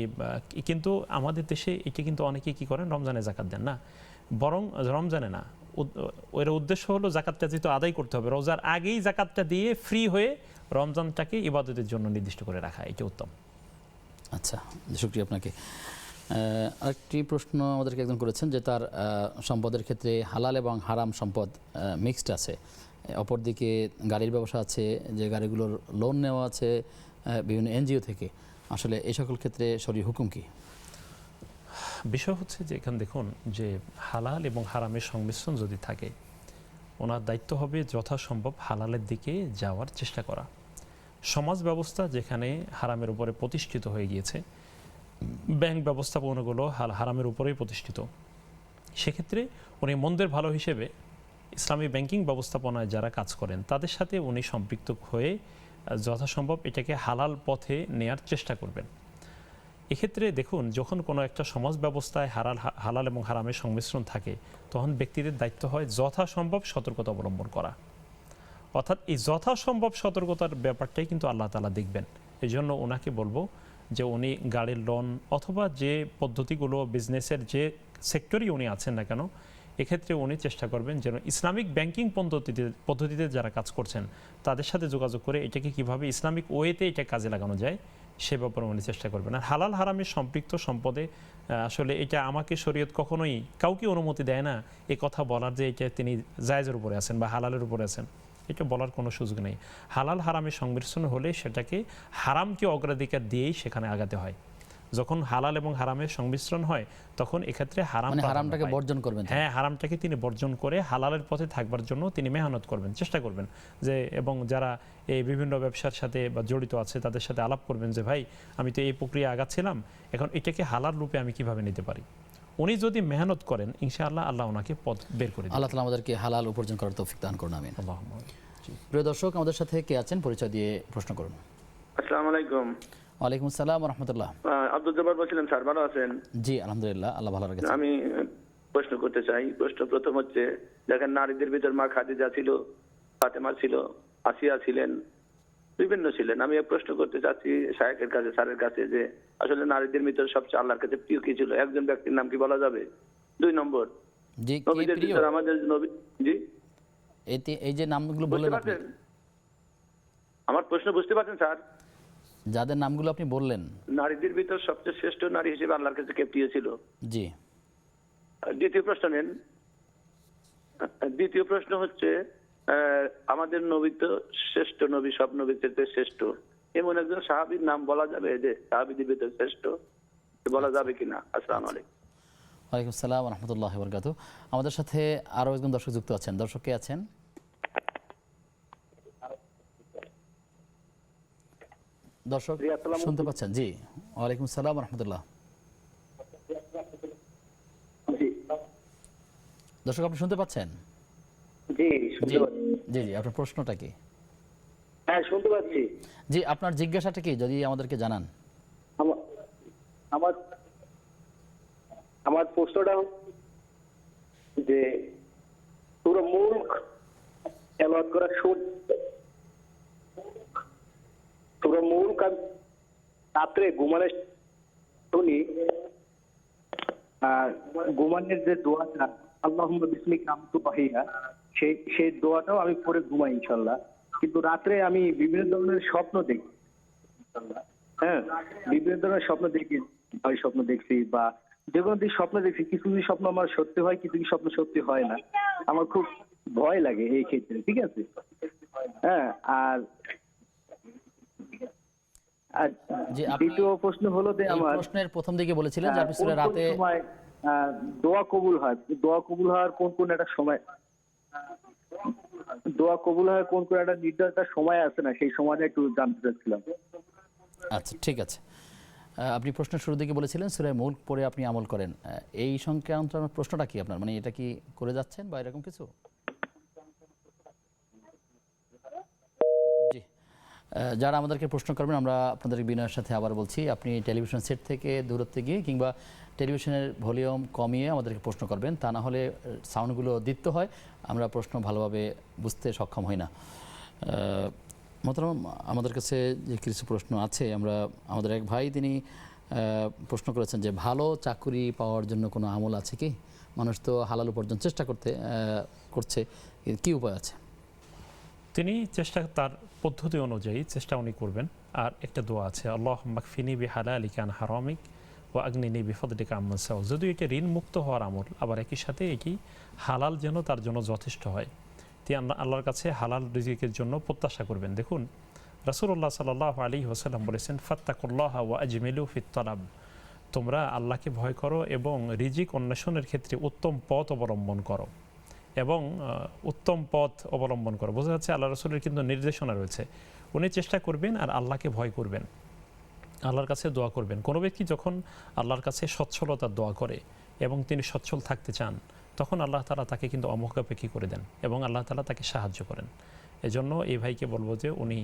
কিন্তু আমাদের দেশে এটি কিন্তু অনেকেই কী করেন, রমজানে জাকাত দেন না, বরং রমজানে না ওর উদ্দেশ্য হলো জাকাতটা যেহেতু আদায় করতে হবে, রোজার আগেই জাকাতটা দিয়ে ফ্রি হয়ে রমজানটাকে ইবাদতের জন্য নির্দিষ্ট করে রাখা, এটা উত্তম। আচ্ছা, শুকরিয়া আপনাকে। আরেকটি প্রশ্ন আমাদেরকে একজন করেছেন যে তার সম্পদের ক্ষেত্রে হালাল এবং হারাম সম্পদ মিক্সড আছে, অপরদিকে গাড়ির ব্যবসা আছে, যে গাড়িগুলোর লোন নেওয়া আছে বিভিন্ন এনজিও থেকে, আসলে এই সকল ক্ষেত্রে শরীর হুকুম কি? বিষয় হচ্ছে যে এখানে দেখুন যে হালাল এবং হারামের সংমিশ্রণ যদি থাকে, ওনার দায়িত্ব হবে যথাসম্ভব হালালের দিকে যাওয়ার চেষ্টা করা। সমাজ ব্যবস্থা যেখানে হারামের উপরে প্রতিষ্ঠিত হয়ে গিয়েছে, ব্যাংক ব্যবস্থাপনাগুলো হারামের উপরেই প্রতিষ্ঠিত, সেক্ষেত্রে উনি মন্দের ভালো হিসেবে ইসলামী ব্যাংকিং ব্যবস্থাপনায় যারা কাজ করেন তাদের সাথে উনি সম্পৃক্ত হয়ে যথাসম্ভব এটাকে হালাল পথে নেয়ার চেষ্টা করবেন। এক্ষেত্রে দেখুন, যখন কোনো একটা সমাজ ব্যবস্থায় হালাল এবং হারামের সংমিশ্রণ থাকে, তখন ব্যক্তিদের দায়িত্ব হয় যথাসম্ভব সতর্কতা অবলম্বন করা। অর্থাৎ এই যথাসম্ভব সতর্কতার ব্যাপারটাই কিন্তু আল্লাহ তাআলা দেখবেন। এই জন্য ওনাকে বলবো যে উনি গাড়ির লোন অথবা যে পদ্ধতিগুলো বিজনেসের যে সেক্টরই উনি আছেন না কেন, এক্ষেত্রে উনি চেষ্টা করবেন যেন ইসলামিক ব্যাংকিং পদ্ধতিতে যারা কাজ করছেন তাদের সাথে যোগাযোগ করে এটাকে কিভাবে ইসলামিক ওয়েতে এটা কাজে লাগানো যায় সে ব্যাপারে উনি চেষ্টা করবেন। আর হালাল হারামের সম্পৃক্ত সম্পদে আসলে এটা আমাকে শরীয়ত কখনোই কাউকে অনুমতি দেয় না এই কথা বলার যে এটা তিনি জায়েজের উপরে আছেন বা হালালের উপরে আছেন, এটা বলার কোনো সুযোগ নেই। হালাল হারামের সংমিশ্রণ হলে সেটাকে হারামকে অগ্রাধিকার দিয়েই সেখানে আগাতে হয়। যখন হালাল এবং হারামের সংমিশ্রণ হয় তখন এক্ষেত্রে হারামটাকে বর্জন করবেন। হ্যাঁ, হারামটাকে তিনি বর্জন করে হালালের পথে থাকবার জন্য তিনি মেহনত করবেন, চেষ্টা করবেন যে, এবং যারা এই বিভিন্ন ব্যবসার সাথে বা জড়িত আছে তাদের সাথে আলাপ করবেন যে ভাই আমি তো এই প্রক্রিয়া আগাচ্ছিলাম, এখন এটাকে হালাল রূপে আমি কিভাবে নিতে পারি। উনি যদি মেহনত করেন ইনশাআল্লাহ আল্লাহ ওনাকে পথ বের করে দেন। আল্লাহ তাআলা আমাদেরকে হালাল উপার্জন করার তৌফিক দান করুন, আমিন। আল্লাহুম্মা। প্রিয় দর্শক, আমাদের সাথে কে আছেন পরিচয় দিয়ে প্রশ্ন করুন। আসসালামু আলাইকুম। ওয়ালাইকুম আসসালাম ওয়া রাহমাতুল্লাহ। আব্দুল জব্বার বলছিলাম, স্যার ভালো আছেন? জি আলহামদুলিল্লাহ, আল্লাহ ভালো রাখেন। আমি প্রশ্ন করতে চাই। প্রশ্ন প্রথম হচ্ছে, দেখেন নারীদের ভিতর মা খাদিজা ছিল, ফাতেমা ছিল, আসিয়া ছিলেন, বিভিন্ন ছিলেন। আমি এক প্রশ্ন করতে চাচ্ছি শায়েখের কাছে, স্যারের কাছে, যে আসলে নারীদের ভিতর সবচেয়ে আল্লাহর কাছে প্রিয় কি ছিল? একজন ব্যক্তির নাম কি বলা যাবে? 2 নম্বর, জি নবীদের ভিতর আমাদের নবী, জি এই যে নামগুলো বললেন আপনি, আমার প্রশ্ন বুঝতে পারছেন স্যার? যাদের নামগুলো আপনি বললেন, নারীদের ভিতর সবচেয়ে শ্রেষ্ঠ নারী হিসেবে আল্লাহর কাছে কে প্রিয় ছিল? জি। দ্বিতীয় প্রশ্ন নেন। দ্বিতীয় প্রশ্ন হচ্ছে, আমাদের নবী তো শ্রেষ্ঠ নবী, সব নবীর চেয়ে শ্রেষ্ঠ, এমন একজন সাহাবীর নাম বলা যাবে যে সাহাবীদের ভিতর শ্রেষ্ঠ, বলা যাবে কিনা? আসসালামু আলাইকুম। ওয়ালাইকুম আসসালাম ওয়া রাহমাতুল্লাহি ওয়া বারাকাতুহু। আমাদের সাথে আরো একজন দর্শক যুক্ত আছেন। দর্শক কে আছেন? দর্শক শুনতে পাচ্ছেন? জি, ওয়ালাইকুম আসসালাম ওয়া রাহমাতুল্লাহ। দর্শক আপনি শুনতে পাচ্ছেন? জি জি জি জি, আপনার প্রশ্নটা কি? হ্যাঁ শুনতে পাচ্ছি। জি, আপনার জিজ্ঞাসাটা কি যদি আমাদেরকে জানান। আমার আমার প্রশ্নটা যে পুরো মুল্ক তেলাওয়াত করা পুরো মুল্ক রাত্রে ঘুমানোর শুনি, ঘুমানোর যে দোয়াটা আল্লাহুম্মা বিসমিকা আমতু বাহিয়া, সেই দোয়াটাও আমি পরে ঘুমাই ইনশাল্লাহ। কিন্তু রাত্রে আমি বিভিন্ন ধরনের স্বপ্ন দেখি, হ্যাঁ বিভিন্ন ধরনের স্বপ্ন দেখি, স্বপ্ন দেখছি বা যে কোনো দিন স্বপ্ন দেখছি, কিছু কিছু স্বপ্ন আমার সত্যি হয়, কিছু কিছু স্বপ্ন সত্যি হয় না। আমার খুব ভয় লাগে এই ক্ষেত্রে, ঠিক আছে? হ্যাঁ, আর দ্বিতীয় প্রশ্ন হলো যে আমার প্রশ্নের প্রথম দিকে বলেছিলেন যে আপনি রাতে দোয়া কবুল হয়, দোয়া কবুল হওয়ার কোন কোন একটা সময়, দোয়া কবুল হওয়ার কোন কোন একটা নির্দিষ্ট সময় আছে না, সেই সময়টা একটু জানতে চাচ্ছিলাম। আচ্ছা ঠিক আছে, আপনি প্রশ্নের শুরু দিকে বলেছিলেন সূরা মুল্ক পড়ে আপনি আমল করেন, এই সংক্রান্ত প্রশ্নটা কি আপনার, মানে এটা কি করে যাচ্ছেন বা এরকম কিছু? জি, যারা আমাদেরকে প্রশ্ন করবেন আমরা আপনাদের বিনয়ের সাথে আবার বলছি, আপনি টেলিভিশন সেট থেকে দূরত্বে গিয়ে কিংবা টেলিভিশনের ভলিউম কমিয়ে আমাদেরকে প্রশ্ন করবেন, তা না হলে সাউন্ডগুলো দিতে হয়, আমরা প্রশ্ন ভালোভাবে বুঝতে সক্ষম হই না। মোহতারাম, আমাদের কাছে যে কিছু প্রশ্ন আছে, আমাদের এক ভাই তিনি প্রশ্ন করেছেন যে ভালো চাকরি পাওয়ার জন্য কোনো আমল আছে কি? মানুষ তো হালাল উপার্জন চেষ্টা করছে, কি উপায় আছে? তিনি চেষ্টা তার পদ্ধতি অনুযায়ী চেষ্টা উনি করবেন। আর একটা দোয়া আছে, আল্লাহুম্মা কফিনি বিহালালিকা আন হারামিক ওয়া আগনিনি বিফদলিকা আম্মান সিওয়াক। যদিও এটা ঋণ মুক্ত হওয়ার আমল, আবার একই সাথে এটি হালাল যেন তার জন্য যথেষ্ট হয়, তিনি আল্লাহর কাছে হালাল রিজিকের জন্য প্রত্যাশা করবেন। দেখুন রাসূলুল্লাহ সাল্লাল্লাহু আলাইহি ওয়াসাল্লাম বলেছেন, ফাত্তাকুল্লাহ ওয়া আজমিলু ফিত তালাব, তোমরা আল্লাহকে ভয় করো এবং রিজিক অন্বেষণের ক্ষেত্রে উত্তম পথ অবলম্বন করো এবং উত্তম পথ অবলম্বন করো। বোঝা যাচ্ছে আল্লাহ রাসূলের কিন্তু নির্দেশনা রয়েছে। উনি চেষ্টা করবেন আর আল্লাহকে ভয় করবেন, আল্লাহর কাছে দোয়া করবেন। কোনো ব্যক্তি যখন আল্লাহর কাছে সচ্ছলতার দোয়া করে এবং তিনি সচ্ছল থাকতে চান, তখন আল্লাহ তাআলা তাকে কিন্তু অমুখাপেক্ষী করে দেন এবং আল্লাহ তাআলা তাকে সাহায্য করেন। এজন্য এই ভাইকে বলবো যে উনি,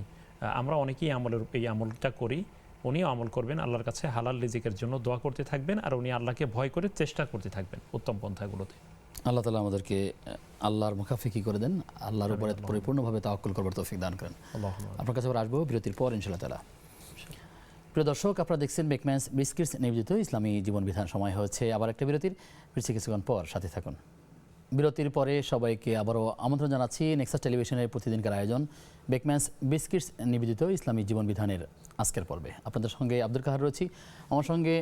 আমরা অনেকেই এই আমলটা করি, উনিও আমল করবেন, আল্লাহর কাছে হালাল রিজিকের জন্য দোয়া করতে থাকবেন আর উনি আল্লাহকে ভয় করে চেষ্টা করতে থাকবেন উত্তম পন্থাগুলোতে। আল্লাহ তাআলা আমাদেরকে আল্লাহর মুখাফিকি করে দেন, আল্লাহর উপরে পরিপূর্ণভাবে তাওয়াক্কুল করবার তৌফিক দান করেন। আপনার কাছে আবার আসবো বিরতির পর ইনশাআল্লাহ তাআলা। প্রিয় দর্শক, আপনারা দেখছেন বেকম্যানস বিস্কিটস নিবেদিত ইসলামী জীবন বিধান। সময় হয়েছে আবার একটা বিরতির, ফিরছি কিছুক্ষণ পর, সাথে থাকুন। বিরতির পরে সবাইকে আবারও আমন্ত্রণ জানাচ্ছি নেক্সাস টেলিভিশনের প্রতিদিনকার আয়োজন বেকম্যানস বিস্কিটস নিবেদিত ইসলামী জীবন বিধানের আজকের পর্বে। আপনাদের সঙ্গে আব্দুল কাহার রয়েছি, আমার সঙ্গে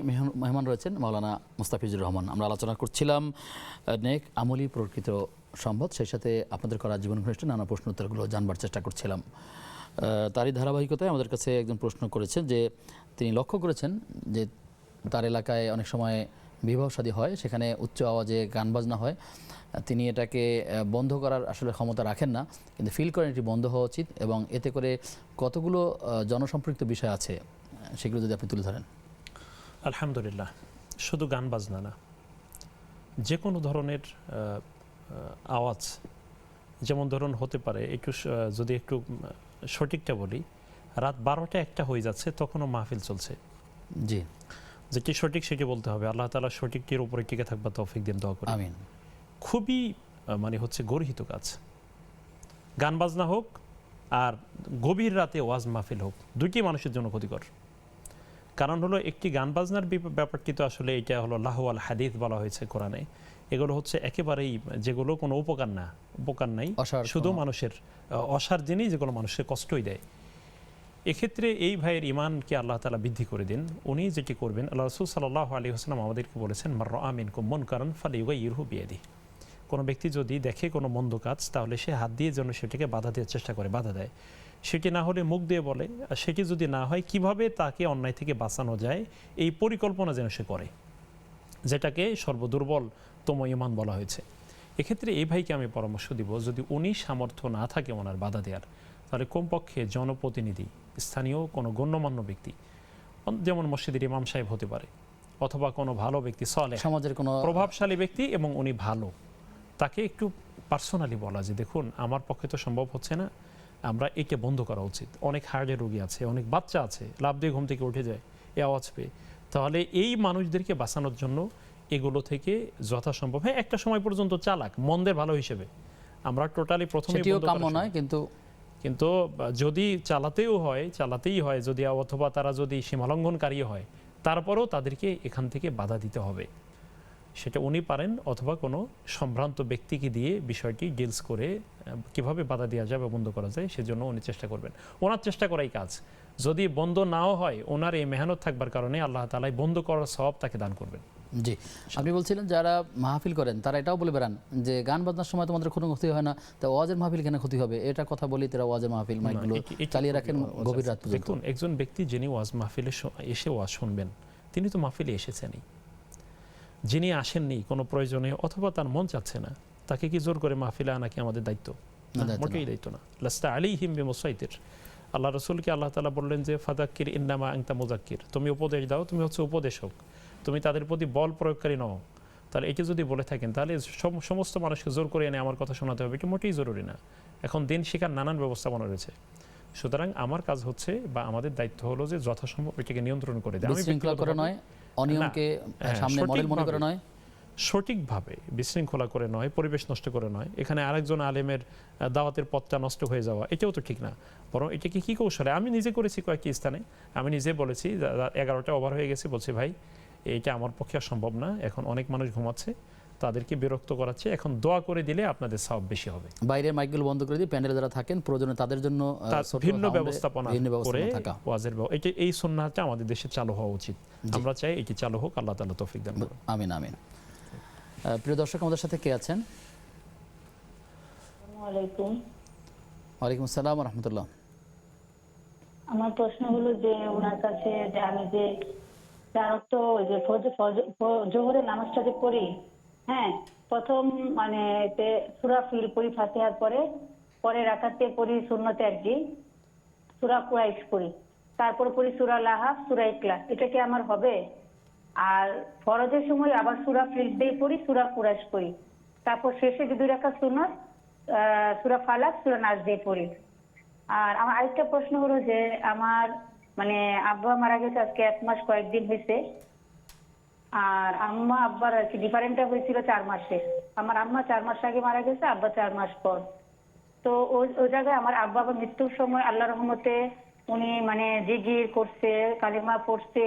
মেহমান রয়েছেন মাওলানা মুস্তাফিজুর রহমান। আমরা আলোচনা করছিলাম নেক আমলি প্রকৃত সম্পদ, সেই সাথে আপনাদের করা জীবন ঘনিষ্ঠ নানা প্রশ্ন উত্তরগুলো জানবার চেষ্টা করছিলাম। তারই ধারাবাহিকতায় আমাদের কাছে একজন প্রশ্ন করেছেন যে তিনি লক্ষ্য করেছেন যে তার এলাকায় অনেক সময় বিবাহ শাদী হয়, সেখানে উচ্চ আওয়াজে গান বাজনা হয়। তিনি এটাকে বন্ধ করার আসলে ক্ষমতা রাখেন না, কিন্তু ফিল করেন এটি বন্ধ হওয়া উচিত এবং এতে করে কতগুলো জনসম্পৃক্ত বিষয় আছে সেগুলো যদি আপনি তুলে ধরেন। আলহামদুলিল্লাহ, শুধু গান বাজনা না, যে কোনো ধরনের আওয়াজ, যেমন ধরুন হতে পারে যদি একটু সঠিকটা বলি, রাত 12টা 1টা হয়ে যাচ্ছে, তখনও মাহফিল চলছে। জি, যেটি সঠিক সেটি বলতে হবে। আল্লাহ তাআলা সঠিকটির উপরে টিকে থাকবার তৌফিক দিন, দোয়া করি। আমিন। খুবই হচ্ছে গর্হিত কাজ, গান বাজনা হোক আর গভীর রাতে ওয়াজ মাহফিল হোক, দুইটি মানুষের জন্য ক্ষতিকর। কারণ হলো একটি গান বাজনার ব্যাপারটি তো আসলে এটা হলো লাহু আল হাদিস বলা হয়েছে কোরআনে। এগুলো হচ্ছে একেবারেই যেগুলো কোনো উপকার নাই, শুধু মানুষের অসার জিনিস, যেগুলো মানুষের কষ্টই দেয়। এক্ষেত্রে এই ভাইয়ের ইমানকে আল্লাহ তাআলা বৃদ্ধি করে দিন। উনি যেটি করবেন, আল্লাহ রাসূল সাল্লাল্লাহু আলাইহি ওয়াসাল্লাম আমাদেরকে বলেছেন, মান রাআ মিনকুম মুনকারান ফালিয়ুগাইয়িরহু বিয়াদিহি। কোনো ব্যক্তি যদি দেখে কোনো মন্দ কাজ, তাহলে সে হাত দিয়ে যেন সেটাকে বাধা দেওয়ার চেষ্টা করে, বাধা দেয়। সেটি না হলে মুখ দিয়ে বলে, আর সেটি যদি না হয় কিভাবে তাকে অন্যায় থেকে বাঁচানো যায় এই পরিকল্পনা যেন সে করে, যেটাকে সর্বদুর্বলতম ঈমান বলা হয়েছে। এক্ষেত্রে এই ভাইকে আমি পরামর্শ দিব, যদি উনি সামর্থ্য না থাকে ওনার বাধা দেওয়ার, তাহলে কমপক্ষে জনপ্রতিনিধি, স্থানীয় কোনো গণ্যমান্য ব্যক্তি, যেমন মসজিদের ইমাম সাহেব হতে পারে, অথবা কোনো ভালো ব্যক্তি, সালেহ, সমাজের কোনো প্রভাবশালী ব্যক্তি এবং উনি ভালো, তাকে একটু পার্সোনালি বলা যে দেখুন আমার পক্ষে তো সম্ভব হচ্ছে না, আমরা একে বন্ধ করা উচিত। অনেক হার্টের রোগী আছে, অনেক বাচ্চা আছে, লাফ দিয়ে ঘুম থেকে উঠে যায় এই আওয়াজ পেয়ে। তাহলে এই মানুষদেরকে বাঁচানোর জন্য এগুলো থেকে যথাসম্ভব, হ্যাঁ একটা সময় পর্যন্ত চালাক, মন্দের ভালো হিসেবে, আমরা টোটালি প্রথমে কিন্তু যদি চালাতেই হয় যদি, অথবা তারা যদি সীমালঙ্ঘনকারী হয়, তারপরেও তাদেরকে এখান থেকে বাধা দিতে হবে। সেটা উনি পারেন, অথবা কোনো সম্ভ্রান্ত ব্যক্তিকে দিয়ে বিষয়টি ডিলস করে কিভাবে বাধা দেওয়া যায় বা বন্ধ করা যায় সেজন্য উনি চেষ্টা করবেন। ওনার চেষ্টা করাই কাজ। যদি বন্ধ নাও হয়, ওনার এই মেহনত থাকবার কারণে আল্লাহ তাআলা বন্ধ করার সওয়াব তাকে দান করবেন। জি, আপনি বলছিলেন যারা মাহফিল করেন তারা এটাও বলে বেড়ান যে গান বাজনার সময় তোমাদের কোনো ক্ষতি হয় না, তো ওয়াজের মাহফিল কেন ক্ষতি হবে? এটা কথা বলি, তারা ওয়াজের মাহফিল মাইকগুলো চালিয়ে রাখেন গভীর রাত পর্যন্ত। দেখুন, একজন ব্যক্তি যিনি ওয়াজ মাহফিলে এসে ওয়াজ শুনবেন, তিনি তো মাহফিলে এসেছেনই। যিনি আসেননি কোনো প্রয়োজনে, অথবা তার মন চাচ্ছে না, তাকে কি জোর করে মাহফিলে আনা কি আমাদের দায়িত্ব? মোটেই দায়িত্ব না। লাস্তা আলাইহিম বিমুসাইতির। আল্লাহ রাসূলকে আল্লাহ তাআলা বললেন যে ফাযাক্কির ইন্নামা আনতা মুযাক্কির, তুমি উপদেশ দাও, তুমি হচ্ছে উপদেশক, তুমি তাদের প্রতি বল প্রয়োগকারী নও। তাহলে এটি যদি বলে থাকেন, তাহলে সমস্ত মানুষকে জোর করে এনে আমার কথা শোনাতে হবে, এটি মোটেই জরুরি না। এখন দিন শিক্ষার নানান ব্যবস্থাপনা রয়েছে। সুতরাং আমার কাজ হচ্ছে, বা আমাদের দায়িত্ব হলো যে যথাসম্ভব এটিকে নিয়ন্ত্রণ করে দেয়। বিশৃঙ্খলা করে নয়, অনিয়মকে সামনে মডেল মনে করে নয়, সঠিকভাবে বিশৃঙ্খলা করে নয়, পরিবেশ নষ্ট করে নয়, এখানে আরেকজন আলেমের দাওয়াতের পথটা নষ্ট হয়ে যাওয়া, এটাও তো ঠিক না। বরং এটাকে কি কৌশলে, আমি নিজে করেছি কয়েকটি স্থানে, আমি নিজে বলেছি 11টা ওভার হয়ে গেছে, বলছি ভাই এটা আমার পক্ষে সম্ভব না, এখন অনেক মানুষ ঘুমাচ্ছে, তাদেরকে বিরক্ত করাচ্ছে, এখন দোয়া করে দিলে আপনাদের সওয়াব বেশি হবে। বাইরের মাইকগুলো বন্ধ করে দিয়ে প্যান্ডেলে যারা থাকেন প্রয়োজনে তাদের জন্য তার ছোট ভিন্ন সাউন্ডে ব্যবস্থাপনা ভিন্ন করে ব্যবস্থাপনা থাকা। ওয়াজের এই সুন্নাহটা আমাদের দেশে চালু হওয়া উচিত। আমরা চাই এটি চালু হোক, আল্লাহ তাআলা তৌফিক দান করুন। আমিন আমিন। প্রিয় দর্শক, আমাদের সাথে কে আছেন? ওয়ালাইকুম। ওয়ালাইকুম আসসালাম ওয়া রাহমাতুল্লাহ। আমার প্রশ্ন হলো যে ওনার কাছে যে আমি যে চার ওয়াক্ত ওই যে জোহরের নামাজটা যে পড়ি, হ্যাঁ, প্রথম মানে সূরা ফিল পড়ি ফাতিহার পরে রাকাতে পড়ি সুন্নতে আর কি সূরা কুরাইশ পড়ি, তারপর পড়ি সূরা লাহাব, সূরা ইখলাস, এটা কি আমার হবে? আর ফরজের সময় আবার সূরা ফিল দিয়ে পড়ি, সূরা কুরাইশ পড়ি, তারপর শেষে যে 2 রাকাত সুন্নাত সূরা ফালাক, সূরা নাস দিয়ে পড়ি। আর আমার আরেকটা প্রশ্ন হলো যে আমার মানে আব্বা মারা গেছে আজকে 1 মাস কয়েকদিন হয়েছে, আর আম্মা আব্বার আর কি ডিফারেন্টটা হয়েছিল 4 মাসে। আমার আম্মা 4 মাস আগে মারা গেছে, আব্বা 4 মাস পর। তো ওই জায়গায় আমার আব্বা আবার মৃত্যুর সময় আল্লাহর রহমতে উনি মানে জিগির করছে, কালিমা পড়ছে,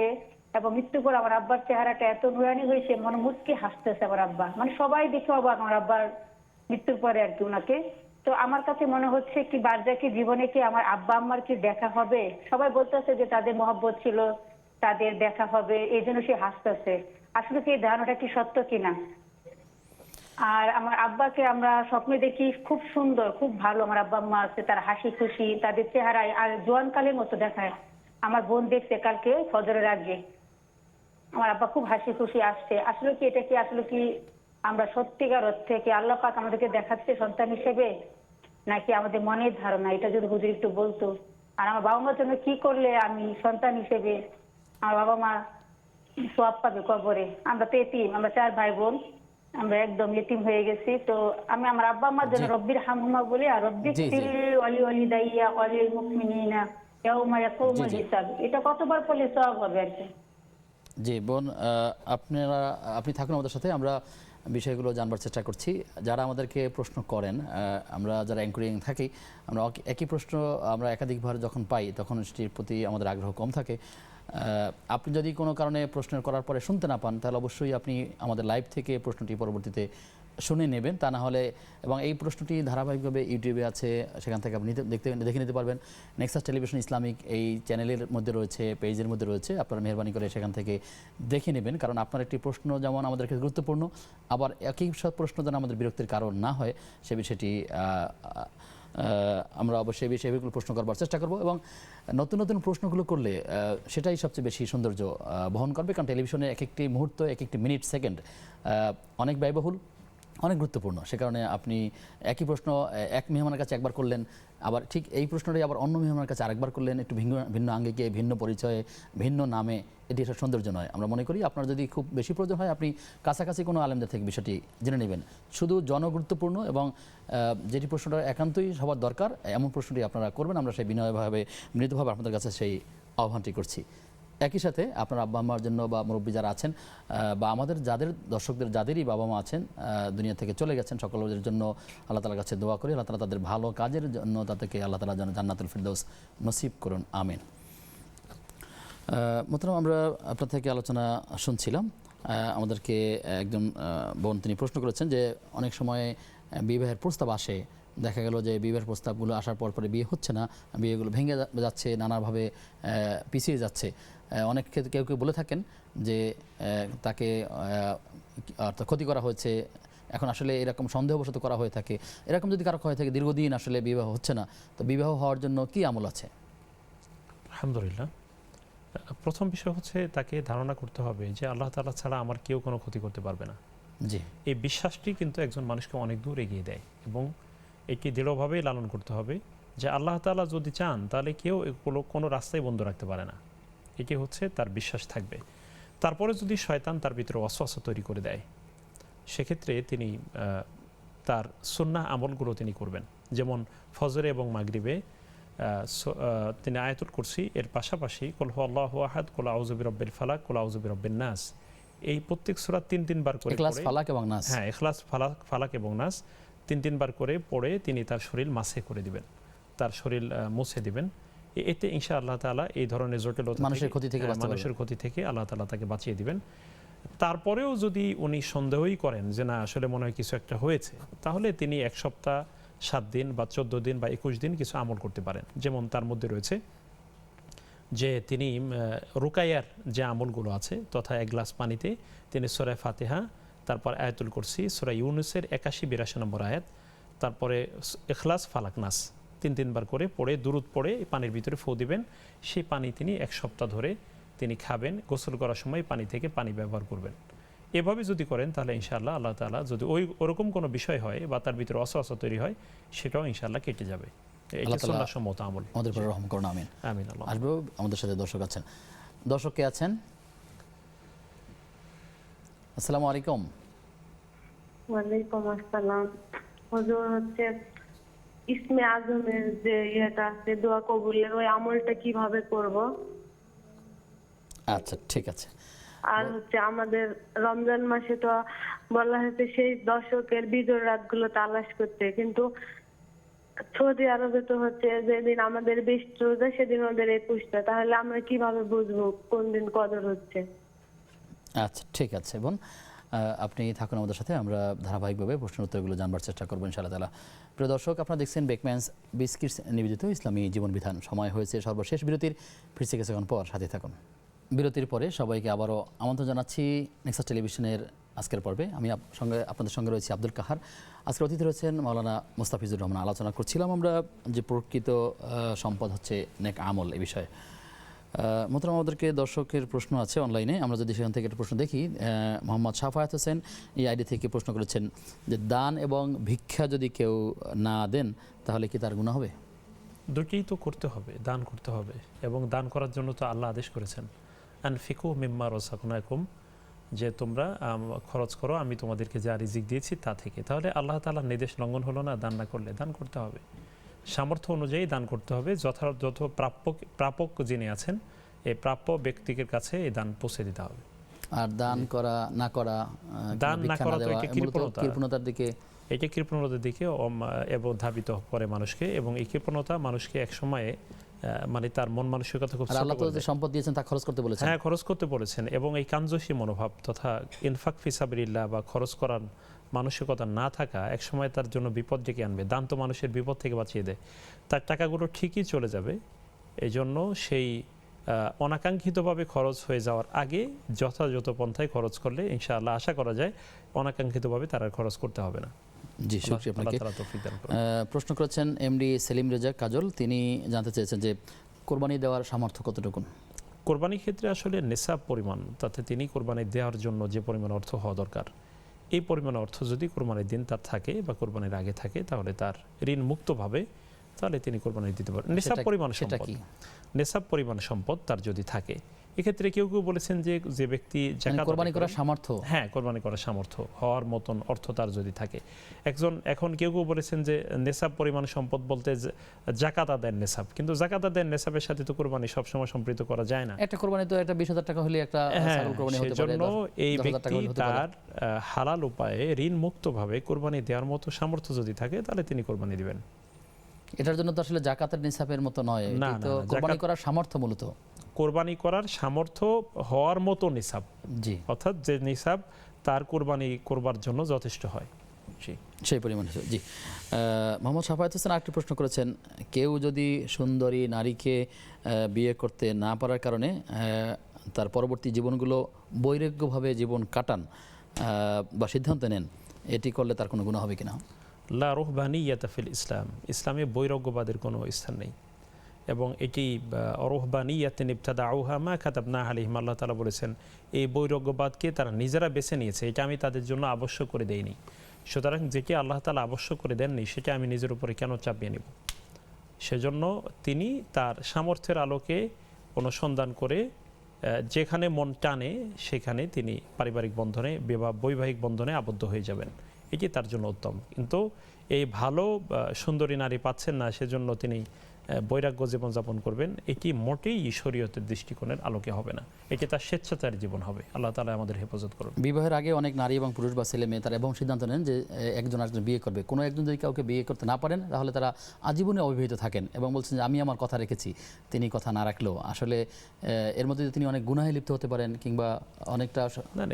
এবং মৃত্যুর পর আমার আব্বার চেহারাটা এত নুরানি হয়েছে, মনে মুচকি হাসতেছে আমার আব্বা, মানে সবাই দেখে অবাক আমার আব্বার মৃত্যুর পরে আর কি উনাকে। তো আমার কাছে মনে হচ্ছে কি বারজাকি জীবনে কি আমার আব্বা আম্মার কি দেখা হবে? সবাই বলতেছে যে তাদের মহব্বত ছিল, তাদের দেখা হবে, এই জন্য সে হাসতেছে। আসলে কি এই ধারণাটা কি সত্য কিনা? আর আমার আব্বাকে আমরা স্বপ্নে দেখি খুব সুন্দর, খুব ভালো আমার আব্বা আম্মা আছে, তার হাসি খুশি, তাদের চেহারায় আর জোয়ানকালের মতো দেখায়। আমার বোন দেখছে কালকে ফজরের আগে, আমার আব্বা খুব হাসি খুশি আসছে। আসলে কি এটা কি আসলে কি আমরা সত্যিকার অর্থে কি আল্লাহ পাক আমাদেরকে দেখাচ্ছে সন্তান হিসেবে, নাকি আমাদের মনের ধারণা? এটা যদি হুজুর একটু বলতো। আর আমার বাবা মার জন্য কি করলে আমি সন্তান হিসেবে আমার বাবা মা সওয়াব পাবে কবরে? আমরা তো এতিম, আমরা 4 ভাই বোন, আমরা একদম এতিম হয়ে গেছি। তো আমি আমার আব্বা আম্মার জন্য রব্বির হামহুমা বলি, আর রব্বি ফিরলি ওয়ালি ওয়ালিদাইয়া ওয়ালিল মুমিনিনা ইয়াউমা ইয়াকুমুল হিসাব, এটা কতবার পড়লে সওয়াব হবে আর কি? জি বোন, আপনি থাকুন আমাদের সাথে, আমরা বিষয়গুলো জানবার চেষ্টা করছি। যারা আমাদেরকে প্রশ্ন করেন, আমরা যারা অ্যাঙ্করিং থাকি, আমরা একই প্রশ্ন আমরা একাধিকবার যখন পাই তখন সেটির প্রতি আমাদের আগ্রহ কম থাকে। আপনি যদি কোনো কারণে প্রশ্ন করার পরে শুনতে না পান, তাহলে অবশ্যই আপনি আমাদের লাইভ থেকে প্রশ্নটি পরবর্তীতে শুনে নেবেন। তা না হলে, এবং এই প্রশ্নটি ধারাবাহিকভাবে ইউটিউবে আছে, সেখান থেকে আপনি দেখে নিতে পারবেন। নেক্সাস টেলিভিশন ইসলামিক এই চ্যানেলের মধ্যে রয়েছে, পেজের মধ্যে রয়েছে, আপনারা মেহরবানি করে সেখান থেকে দেখে নেবেন। কারণ আপনার একটি প্রশ্ন যেমন আমাদের কাছে গুরুত্বপূর্ণ, আবার একই সব প্রশ্ন যেন আমাদের বিরক্তির কারণ না হয় সে বিষয়টি আমরা অবশ্যই বিষয়গুলো প্রশ্ন করবার চেষ্টা করব, এবং নতুন নতুন প্রশ্নগুলো করলে সেটাই সবচেয়ে বেশি সৌন্দর্য বহন করবে। কারণ টেলিভিশনে এক একটি মুহূর্ত, এক একটি মিনিট, সেকেন্ড অনেক ব্যয়বহুল, অনেক গুরুত্বপূর্ণ। সে কারণে আপনি একই প্রশ্ন এক মেহমানের কাছে একবার করলেন, আবার ঠিক এই প্রশ্নটাই আবার অন্য মেহমানের কাছে আরেকবার করলেন, একটু ভিন্ন ভিন্ন আঙ্গিকে, ভিন্ন পরিচয়ে, ভিন্ন নামে, এটি একটা সৌন্দর্য নয়। আমরা মনে করি আপনার যদি খুব বেশি প্রয়োজন হয়, আপনি কাছাকাছি কোনো আলেমদের থেকে বিষয়টি জেনে নেবেন। শুধু জনগুরুত্বপূর্ণ এবং যেটি প্রশ্নটা একান্তই সবার দরকার এমন প্রশ্নটি আপনারা করবেন, আমরা সেই বিনয়ভাবে, মৃদুভাবে আপনাদের কাছে সেই আহ্বানটি করছি। একই সাথে আপনার আব্বা আম্মার জন্য বা মুরব্বী যারা আছেন, বা আমাদের যাদের দর্শকদের যাদেরই বাবা মা আছেন দুনিয়া থেকে চলে গেছেন, সকলের জন্য আল্লাহ তাআলার কাছে দোয়া করি, আল্লাহ তাআলা তাদের ভালো কাজের জন্য তাদেরকে আল্লাহ তাআলা যেন জান্নাতুল ফিরদৌস নসিব করুন, আমিন। মোহতারাম, আমরা আপনার থেকে আলোচনা শুনছিলাম। আমাদেরকে একজন বোন তিনি প্রশ্ন করেছেন যে অনেক সময় বিবাহের প্রস্তাব আসে, দেখা গেল যে বিবাহের প্রস্তাবগুলো আসার পর পরে বিয়ে হচ্ছে না, বিয়েগুলো ভেঙে যাচ্ছে, নানাভাবে পিছিয়ে যাচ্ছে। অনেক ক্ষেত্রে কেউ কেউ বলে থাকেন যে তাকে ক্ষতি করা হয়েছে। এখন আসলে এরকম সন্দেহবশত করা হয়ে থাকে, এরকম যদি কারো হয়ে থাকে দীর্ঘদিন আসলে বিবাহ হচ্ছে না, তো বিবাহ হওয়ার জন্য কি আমল আছে? আলহামদুলিল্লাহ, প্রথম বিষয় হচ্ছে তাকে ধারণা করতে হবে যে আল্লাহ তাআলা ছাড়া আমার কেউ কোনো ক্ষতি করতে পারবে না। জি, এই বিশ্বাসটি কিন্তু একজন মানুষকে অনেক দূর এগিয়ে দেয়, এবং একে দৃঢ়ভাবেই লালন করতে হবে যে আল্লাহ তাআলা যদি চান তাহলে কেউ কোনো রাস্তায় বন্ধ রাখতে পারে না। এটি হচ্ছে তার বিশ্বাস থাকবে। তারপরে যদি শয়তান তার ভিতরে ওয়াসওয়াসা তৈরি করে দেয়, সেক্ষেত্রে তিনি তার সুন্নাহ আমলগুলো তিনি করবেন। যেমন ফজরে এবং মাগরিবে তিনি আয়াতুল কুরসি এর পাশাপাশি কুল হুয়াল্লাহু আহাদ, কুল আউযু বিরাব্বিল ফালাক, কুল আউযু বিরাব্বিন নাস, এই প্রত্যেক সূরা 3 বার করে ইখলাস, ফালাক এবং নাস, হ্যাঁ, ইখলাস, ফালাক এবং নাস 3 বার করে পড়ে তিনি তার শরীর মাসে করে দিবেন, তার শরীর মুছে দিবেন। এতে ইনশাআল্লাহ তাআলা এই ধরনের জটিলতা, মানুষের ক্ষতি থেকে আল্লাহ তাআলা তাকে বাঁচিয়ে দিবেন। তারপরেও যদি উনি সন্দেহই করেন যে না আসলে মনে হয় কিছু একটা হয়েছে, তাহলে তিনি 1 সপ্তাহ 7 দিন বা 14 দিন বা 21 দিন কিছু আমল করতে পারেন। যেমন তার মধ্যে রয়েছে যে তিনি রুকাইয়ার যে আমলগুলো আছে, তথা 1 গ্লাস পানিতে তিনি সূরা ফাতিহা, তারপর আয়াতুল কুরসি, সূরা ইউনূসের 81-82 নম্বর আয়াত, তারপরে ইখলাস, ফালাক, নাস 3 বার করে পড়ে দুরূদ পড়ে পানির ভিতরে ফু দিবেন। সেই পানি তিনি 1 সপ্তাহ ধরে তিনি খাবেন, গোসল করার সময় পানি থেকে পানি ব্যবহার করবেন। এভাবে যদি করেন তাহলে ইনশাআল্লাহ আল্লাহ তাআলা যদি ওরকম কোনো বিষয় হয় বা তার ভিতরে অসুস্থতা তৈরি হয়, সেটাও ইনশাআল্লাহ কেটে যাবে। এটা সুন্নাহসম্মত আমল। আমাদের উপর রহম করুন, আমিন। আমিন। আল্লাহ আসবো, আমাদের সাথে দর্শক আছেন। দর্শক কে আছেন? আসসালামু আলাইকুম। ওয়ালাইকুম আসসালাম। হুজুর হচ্ছে ইসমে আজমের যে ইয়েটা আছে দোয়া কবুলের, ওই আমলটা কিভাবে করব? আচ্ছা, ঠিক আছে। আর হচ্ছে আমাদের রমজান মাসে তো বলা হয়েছে সেই দশকের বিজয় রাতগুলো তালাশ করতে, কিন্তু সৌদি আরবে তো হচ্ছে যেদিন আমাদের 20 রোজা সেদিন ওদের 21টা, তাহলে আমরা কিভাবে বুঝবো কোন দিন কদর হচ্ছে? আচ্ছা, ঠিক আছে বোন, আপনি থাকুন আমাদের সাথে, আমরা ধারাবাহিকভাবে প্রশ্ন উত্তরগুলো জানবার চেষ্টা করবো ইনশাআল্লাহ তাআলা। প্রিয় দর্শক, আপনারা দেখছেন বেকম্যানস বিস্কিটস নিবেদিত ইসলামী জীবন বিধান। সময় হয়েছে সর্বশেষ বিরতির, ফিরছে কিছুক্ষণ পর, সাথে থাকুন। বিরতির পরে সবাইকে আবারও আমন্ত্রণ জানাচ্ছি নেক্সাস টেলিভিশনের আজকের পর্বে। আমি আপনাদের সঙ্গে রয়েছি আব্দুল কাহার। আজকের অতিথি রয়েছেন মাওলানা মুস্তাফিজুর রহমান। আলোচনা করছিলাম আমরা যে প্রকৃত সম্পদ হচ্ছে নেক আমল, এই বিষয়ে। মোহতারাম, আমাদেরকে দর্শকের প্রশ্ন আছে অনলাইনে, আমরা যদি সেখান থেকে একটা প্রশ্ন দেখি। মোহাম্মদ শাফায়াত হোসেন এই আইডি থেকে প্রশ্ন করেছেন যে দান এবং ভিক্ষা যদি কেউ না দেন তাহলে কি তার গুনাহ হবে? দুটোই তো করতে হবে, দান করতে হবে, এবং দান করার জন্য তো আল্লাহ আদেশ করেছেন আনফিকু মিম্মা রাযাকনাকুম, যে তোমরা খরচ করো আমি তোমাদেরকে যা রিজিক দিয়েছি তা থেকে। তাহলে আল্লাহ তাআলার নির্দেশ লঙ্ঘন হলো না? দান না করলে দান করতে হবে, সামর্থ্য অনুযায়ী দান করতে হবে। যথাযথ প্রাপক যিনি আছেন এই প্রাপ্য ব্যক্তির কাছে এই দান পৌঁছে দিতে হবে। আর দান করা না করা, দান না করা তো এটা কৃপণতার দিকে, এটা কৃপণতার দিকে এবং ধাবিত করে মানুষকে, এবং এই কৃপণতা মানুষকে এক সময়ে মানে তার মন মানসিকতা খুব ছোট করে দেয়। সম্পদ দিয়েছেন তা খরচ করতে বলেছেন। হ্যাঁ, খরচ করতে বলেছেন, এবং এই কানজসী মনোভাব তথা ইনফাক ফি সাবিলিল্লাহ বা খরচ করার মানসিকতা না থাকা এক সময় তার জন্য বিপদ ডেকে আনবে। দান তো মানুষের বিপদ থেকে বাঁচিয়ে দেয়, তার টাকাগুলো ঠিকই চলে যাবে। এই জন্য সেই অনাকাঙ্ক্ষিতভাবে খরচ হয়ে যাওয়ার আগে যথাযথ পন্থায় খরচ করলে ইনশাআল্লাহ আশা করা যায় অনাকাঙ্ক্ষিতভাবে তার আর খরচ করতে হবে না। জি, শুকরিয়া আপনাকে। প্রশ্ন করেছেন এমডি সেলিম রেজা কাজল, তিনি জানতে চেয়েছেন যে কোরবানি দেওয়ার সামর্থ্য কতটুকু? কোরবানির ক্ষেত্রে আসলে নেশাব পরিমাণ, তাতে তিনি কোরবানি দেওয়ার জন্য যে পরিমাণ অর্থ হওয়া দরকার, এই পরিমাণ অর্থ যদি কোরবানির দিন তার থাকে বা কোরবানির আগে থাকে, তাহলে তার ঋণ মুক্তভাবে তাহলে তিনি কোরবানি দিতে পারেন। নেশাব পরিমাণ সম্পদ, নেশাব পরিমাণ সম্পদ তার যদি থাকে। এক্ষেত্রে কেউ কেউ বলেছেন যে যে ব্যক্তি কোরবানি করার সামর্থ্য, হ্যাঁ, কোরবানি করার সামর্থ্য হওয়ার মতন অর্থ তার যদি থাকে। এখন কেউ কেউ বলেছেন যে নেশাব পরিমাণ সম্পদ বলতে যাকাত আদায়ের নেশাব, কিন্তু যাকাত আদায়ের নেশাবের সাথে তো কোরবানি সবসময় সম্পৃক্ত করা যায় না। একটা কোরবানি তো একটা 20,000 টাকা হলে একটা ছাগল কোরবানি হতে পারে। সেজন্য এই ব্যক্তি তার হালাল উপায়ে ঋণ মুক্তভাবে কোরবানি দেওয়ার মতো সামর্থ্য যদি থাকে তাহলে তিনি কোরবানি দিবেন। এটার জন্য তো আসলে যাকাতের নিসাবের মতো নয়, এটা তো কোরবানি করার সামর্থ্য, মূলত কোরবানি করার সামর্থ্য হওয়ার মতো নিসাব। জি, অর্থাৎ যে নিসাব তার কোরবানি করবার জন্য যথেষ্ট হয়, সেই পরিমাণে। জি, মোহাম্মদ শাফায়াত হোসেন আরেকটি প্রশ্ন করেছেন, কেউ যদি সুন্দরী নারীকে বিয়ে করতে না পারার কারণে তার পরবর্তী জীবনগুলো বৈরাগ্যভাবে জীবন কাটান বা সিদ্ধান্ত নেন, এটি করলে তার কোনো গুনাহ হবে কিনা? লা রুহবানিয়াতা ফিল ইসলাম, ইসলামে বৈরাগ্যবাদের কোনো স্থান নেই, এবং এটি রুহবানিয়াতিন ইবতাদাউহা মা কাতাবনা আলাইহিম, আল্লাহ তাআলা বলেছেন এই বৈরাগ্যবাদকে তারা নিজেরা বেছে নিয়েছে, এটা আমি তাদের জন্য আবশ্যক করে দেইনি। সুতরাং যেটি আল্লাহ তাআলা আবশ্যক করে দেননি সেটা আমি নিজের উপরে কেন চাপিয়ে নেব? সেজন্য তিনি তার সামর্থ্যের আলোকে অনুসন্ধান করে যেখানে মন টানে সেখানে তিনি পারিবারিক বন্ধনে বৈবাহিক বন্ধনে আবদ্ধ হয়ে যাবেন, এটি তার জন্য উত্তম। কিন্তু এই ভালো সুন্দরী নারী পাচ্ছেন না, সেজন্য তিনি বৈরাগ্য জীবনযাপন করবেন, এটি মোটেই শরীয়তের দৃষ্টিকোণের আলোকে হবে না, এটি তার স্বেচ্ছাচারী জীবন হবে। আল্লাহ তাআলা আমাদের হেফাজত করুন। বিবাহের আগে অনেক নারী এবং পুরুষ বা ছেলে মেয়ে তারা এবং সিদ্ধান্ত নেন যে একজন আরেকজন বিয়ে করবে। কোনো একজন যদি কাউকে বিয়ে করতে না পারেন তাহলে তারা আজীবনে অবিবাহিত থাকেন এবং বলছেন যে আমি আমার কথা রেখেছি, তিনি কথা না রাখলেও আসলে এর মধ্যে তিনি অনেক গুনাহে লিপ্ত হতে পারেন কিংবা অনেকটা না না,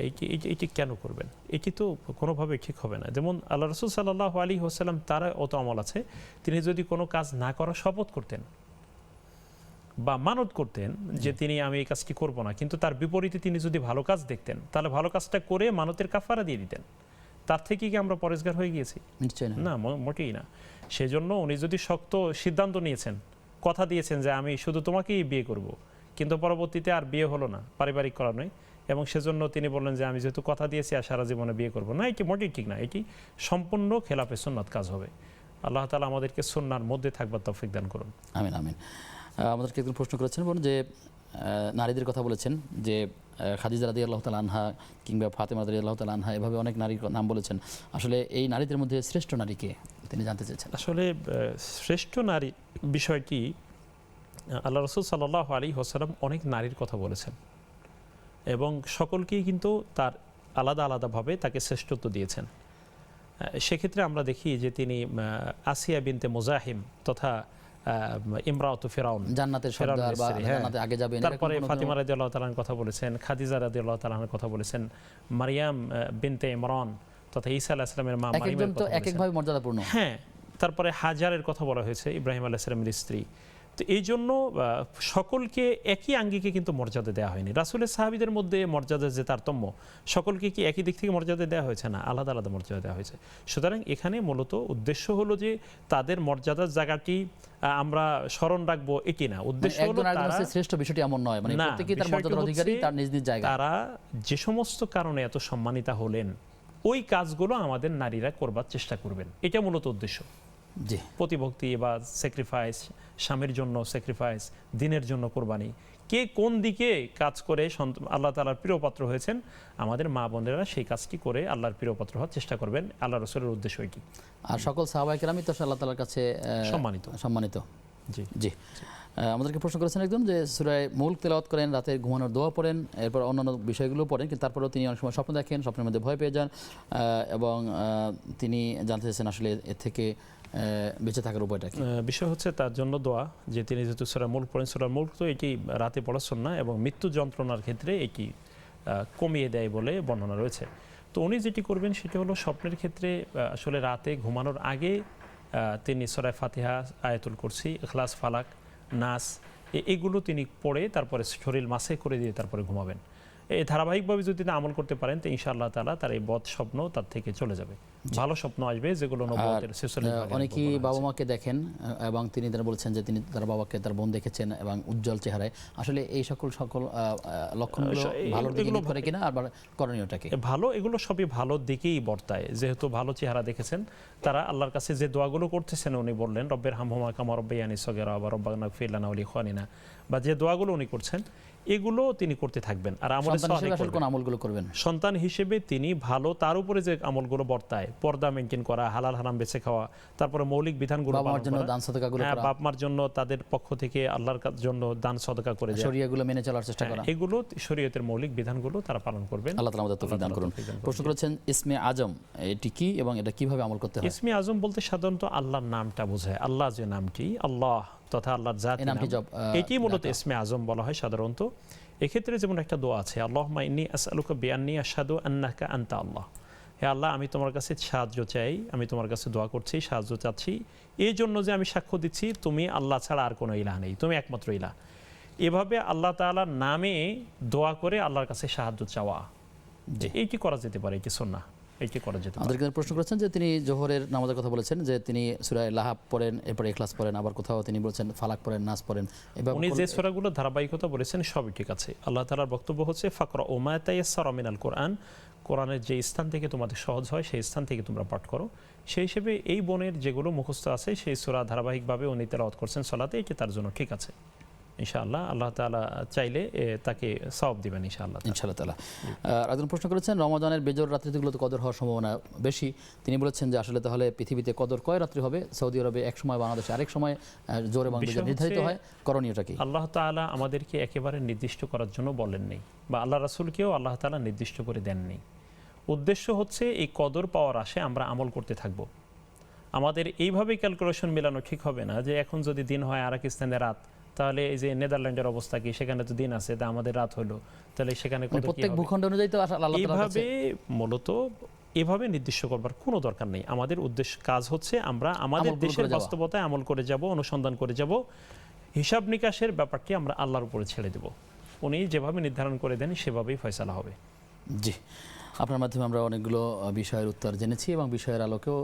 এটি কেন করবেন? এটি তো কোনোভাবে ঠিক হবে না। যেমন আল্লাহ রাসূল সাল্লাল্লাহু আলাইহি ওয়াসাল্লাম তার অত আমল আছে, তিনি যদি কোনো কাজ না করার শপথ করতেন বা মানত করতেন যে তিনি আমি এই কাজটি করব না, কিন্তু তার বিপরীতে তিনি যদি ভালো কাজ দেখতেন তাহলে ভালো কাজটা করে মানতের কাফারা দিয়ে দিতেন। তার থেকে কি আমরা পরেশগার হয়ে গিয়েছি? নিশ্চয় না, না, মোটেই না। সেজন্য উনি যদি শক্ত সিদ্ধান্ত নিয়েছেন, কথা দিয়েছেন যে আমি শুধু তোমাকেই বিয়ে করব, কিন্তু পরবর্তীতে আর বিয়ে হলো না, পারিবারিক কারণে, এবং সেজন্য তিনি বললেন যে আমি যেহেতু কথা দিয়েছি আর সারা জীবনে বিয়ে করব না, এটি মোটেই ঠিক না, এটি সম্পূর্ণ খেলাফে সুন্নাত কাজ হবে। আল্লাহ তাআলা আমাদেরকে সুন্নাহর মধ্যে থাকবার তৌফিক দান করুন। আমিন আমিন। আমাদেরকে একজন প্রশ্ন করেছেন, বলুন যে নারীদের কথা বলেছেন যে খাদিজা রাদিয়াল্লাহু তাআলা আনহা কিংবা ফাতেমা রাদিয়াল্লাহু তাআলা আনহা, এভাবে অনেক নারীর নাম বলেছেন। আসলে এই নারীদের মধ্যে শ্রেষ্ঠ নারী কে তিনি জানতে চেয়েছেন। আসলে শ্রেষ্ঠ নারী বিষয়টি আল্লাহ রাসূল সাল্লাল্লাহু আলাইহি ওয়াসাল্লাম অনেক নারীর কথা বলেছেন এবং সকলকেই কিন্তু তার আলাদা আলাদাভাবে তাকে শ্রেষ্ঠত্ব দিয়েছেন। সেক্ষেত্রে আমরা দেখি যে তিনি আসিয়া বিনতে মুজাহিম তথা ইমরাতু ফিরাউন, জান্নাতের সর্দার বা জান্নাতে আগে যাবেন, তারপরে ফাতিমা রাদিয়াল্লাহু তাআলার কথা বলেছেন, খাদিজা রাদিয়াল্লাহু তাআলার কথা বলেছেন, মারিয়াম বিনতে ইমরান তথা ঈসা আলাইহিস সালামের মা মারিয়ামের কথা বলেছেন। একভাবে মর্যাদাপূর্ণ। হ্যাঁ, তারপরে হাজারের কথা বলা হয়েছে, ইব্রাহিম আলাইহিস সালামের স্ত্রী। তো এই জন্য সকলকে একই আঙ্গিকে কিন্তু মর্যাদা দেওয়া হয়নি। রাসূলের সাহাবীদের মধ্যে মর্যাদার যে তারতম্য, সকলকে কি একই দিক থেকে মর্যাদা দেওয়া হয়েছে না, আলাদা আলাদা মর্যাদা দেওয়া হয়েছে। সুতরাং এখানে মূলত উদ্দেশ্য হলো যে তাদের মর্যাদার জায়গাটি আমরা স্মরণ রাখবো, এটি না। উদ্দেশ্য হলো তারা শ্রেষ্ঠ বিষয়টি এমন নয়, মানে প্রত্যেকই তার মর্যাদার অধিকারী, তার নিজ নিজ জায়গা। তারা যে সমস্ত কারণে এত সম্মানিতা হলেন, ওই কাজগুলো আমাদের নারীরা করবার চেষ্টা করবেন, এটা মূলত উদ্দেশ্য। জি, প্রতিভক্তি বা স্যাক্রিফাইস, স্বামীর জন্য স্যাক্রিফাইস, দিনের জন্য কোরবানি, কে কোন দিকে কাজ করে আল্লাহ তাআলার প্রিয়পাত্র হয়েছেন, আমাদের মা বোনেরা সেই কাজটি করে আল্লাহর প্রিয়পাত্র হওয়ার চেষ্টা করবেন। আল্লাহ রাসূলের উদ্দেশ্য এটি। আর সকল সাহাবায়ে কেরামই তো আল্লাহ তাআলার কাছে সম্মানিত। জি জি। আমাদেরকে প্রশ্ন করেছেন একজন যে সূরা মুলক তেলাওয়াত করেন, রাতে ঘুমানোর দোয়া পড়েন, এরপর অন্যান্য বিষয়গুলো পড়েন, কিন্তু তারপরেও তিনি অনেক সময় স্বপ্ন দেখেন, স্বপ্নের মধ্যে ভয় পেয়ে যান এবং তিনি জানতে চাইছেন আসলে এর থেকে বেঁচে থাকার উপায়টা কি। বিষয় হচ্ছে তার জন্য দোয়া, যে তিনি যেহেতু সূরা মুলক পড়েন, সূরা মুলক তো এটি রাতে পড়া সুন্নাহ এবং মৃত্যু যন্ত্রণার ক্ষেত্রে এটি কমিয়ে দেয় বলে বর্ণনা রয়েছে। তো উনি যেটি করবেন সেটি হলো স্বপ্নের ক্ষেত্রে আসলে রাতে ঘুমানোর আগে তিনি সূরা ফাতিহা, আয়াতুল কুরসি, ইখলাস, ফালাক, নাস এগুলো তিনি পড়ে তারপরে শরীর মাসে করে দিয়ে তারপরে ঘুমাবেন। এই ধারাবাহিকভাবে যদি তিনি আমল করতে পারেন তো ইনশাআল্লাহ তাআলা তার এই বদ স্বপ্ন তার থেকে চলে যাবে, ভালো স্বপ্ন আসবে যেগুলো নবুয়তের 46 ভাগে। অনেকেই বাবা মাকে দেখেন এবং তিনি তারা বলছেন যে তিনি তার বাবাকে তার বোন দেখেছেন এবং উজ্জ্বল চেহারায়। আসলে এই সকল লক্ষণগুলো ভালো দিকে নির্ভর করে কিনা, আর করণীয়টা কি? ভালো, এগুলো সবই ভালো দিকেই বর্তায়। যেহেতু ভালো চেহারা দেখেছেন, তারা আল্লাহর কাছে যে দোয়াগুলো করতেছেন, উনি বললেন রব্বির হামহুমা কামা রাব্বায়ানি সগীরা বা রব্বানা ইগফির লানা ওয়া লিইখওয়ানিনা, বা যে দোয়াগুলো উনি করছেন এগুলো তিনি করতে থাকবেন। আর আমলগুলো করবেন সন্তান হিসেবে তিনি ভালো, তার উপরে যে আমলগুলো বর্তায়, পর্দা মেনটেন করা, হালাল হারাম বেছে খাওয়া, তারপরে মৌলিক বিধানগুলো পালন করা, বাপ মার জন্য তাদের পক্ষ থেকে আল্লাহর জন্য দান সদকা করে দেওয়া, শরিয়াগুলো মেনে চলার চেষ্টা করা, এগুলো শরীয়তের মৌলিক বিধানগুলো তারা পালন করবেন। আল্লাহ তাআলা আমাদের তৌফিক দান করুন। প্রশ্ন করেছেন ইসমে আজম এটি কি এবং এটা কিভাবে আমল করতে হয়? ইসমে আজম বলতে সাধারণত আল্লাহর নামটা বোঝায়। আল্লাহ যে নামটি, আল্লাহ তথা আল্লাহর জাতি নাম, এটি মূলত ইসমে আজম বলা হয় সাধারণত। এক্ষেত্রে যেমন একটা দোয়া আছে, আল্লাহুম্মা ইন্নী আসআলুকা বিআন্নী আশহাদু আন্নাকা আনতা আল্লাহ, হে আল্লাহ আমি তোমার কাছে সাহায্য চাই, আমি তোমার কাছে দোয়া করছি, সাহায্য চাচ্ছি এই জন্য যে আমি সাক্ষ্য দিচ্ছি তুমি আল্লাহ ছাড়া আর কোনো ইলাহ নেই, তুমি একমাত্র ইলাহ। এভাবে আল্লাহ তাআলার নামে দোয়া করে আল্লাহর কাছে সাহায্য চাওয়া, এই কি করা যেতে পারে? কি সুন্নাহ, এইটি করা যেতে পারে। আমাদেরকে প্রশ্ন করেছেন যে তিনি জোহরের নামাজের কথা বলেছেন যে তিনি সূরা লাহাব পড়েন, এরপর ইখলাস পড়েন, আবার কোথাও তিনি বলেছেন ফালাক পড়েন, নাস পড়েন। উনি যে সূরাগুলো ধারাবাহিকতা বলেছেন সবই ঠিক আছে। আল্লাহ তাআলার বক্তব্য হচ্ছে ফাকরাউ মা তায়াসসারা মিনাল কুরআন, কোরআনের যে স্থান থেকে তোমাদের সহজ হয় সেই স্থান থেকে তোমরা পাঠ করো। সেই হিসেবে এই বোনের যেগুলো মুখস্থ আছে সেই সূরা ধারাবাহিকভাবে উনি তেলাওয়াত করছেন সালাতে, এটি তার জন্য ঠিক আছে। ইনশাআল্লাহ আল্লাহ তাআলা চাইলে তাকে সওয়াব দিবেন ইনশাআল্লাহ। ইনশাআল্লাহ তাআলা। একজন প্রশ্ন করেছেন, রমাদানের বেজর রাত্রিগুলোতে কদর হওয়ার সম্ভাবনা বেশি। তিনি বলেছেন যে আসলে তাহলে পৃথিবীতে কদর কয় রাত্রি হবে? সৌদি আরবে এক সময়, বাংলাদেশে আরেক সময়, জোর এবং বেজর নির্ধারিত হয়, করণীয়টা কি? আল্লাহ তাআলা আমাদেরকে একেবারে নির্দিষ্ট করার জন্য বলেন নেই, বা আল্লাহ রাসূলকেও আল্লাহ তাআলা নির্দিষ্ট করে দেননি। উদ্দেশ্য হচ্ছে এই কদর পাওয়ার আশে আমরা আমল করতে থাকব। আমাদের এইভাবে ক্যালকুলেশন মেলানো ঠিক হবে না যে এখন যদি দিন হয় আর এক স্থানে রাত, তাহলে এই যে নেদারল্যান্ডের অবস্থা কি, সেখানে তো দিন আছে, তা আমাদের রাত হলো, তাহলে সেখানে প্রত্যেক ভূখণ্ড অনুযায়ী তো আল্লাহ তাআলার কাছে এইভাবে মূলত এভাবে নির্দিষ্ট করবার কোনো দরকার নেই। আমাদের উদ্দেশ্য কাজ হচ্ছে আমরা আমাদের দেশের বাস্তবতায় আমল করে যাব, অনুসন্ধান করে যাব। হিসাব নিকাশের ব্যাপারটি আমরা আল্লাহর উপরে ছেড়ে দেব, উনি যেভাবে নির্ধারণ করে দেন সেভাবেই ফয়সালা হবে। জি, আপনার মাধ্যমে আমরা অনেকগুলো বিষয়ের উত্তর জেনেছি এবং বিষয়ের আলোকেও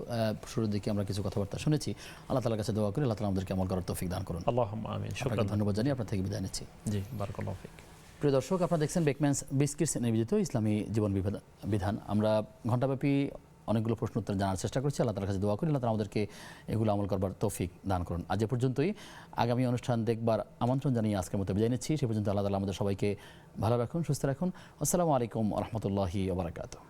শুরুর দিকে আমরা কিছু কথাবার্তা শুনেছি। আল্লাহ তাআলার কাছে দোয়া করি আল্লাহ তাআলা আমাদেরকে আমল করার তৌফিক দান করুন। আল্লাহুম্মা আমিন। শুকরান, ধন্যবাদ জানিয়ে আপনার থেকে বিদায় নিচ্ছি। জি, বারাকাল্লাহু ফিক। প্রিয় দর্শক, আপনারা দেখছেন বেকম্যানস বিস্কিটস নিবেদিত ইসলামী জীবন বিধান। আমরা ঘণ্টাব্যাপী অনেকগুলো প্রশ্ন উত্তর জানার চেষ্টা করছি। আল্লাহ তাআলার কাছে দোয়া করি আল্লাহ তাআলা আমাদেরকে এগুলো আমল করবার তৌফিক দান করুন। আজ এ পর্যন্তই। আগামী অনুষ্ঠান দেখবার আমন্ত্রণ জানিয়ে আজকের মতো বিদায় নিচ্ছি। সে পর্যন্ত আল্লাহ তাআলা আমাদের সবাইকে ভালো রাখুন, সুস্থ রাখুন। আসসালামু আলাইকুম ওয়া রাহমাতুল্লাহি ওয়া বারাকাতুহু।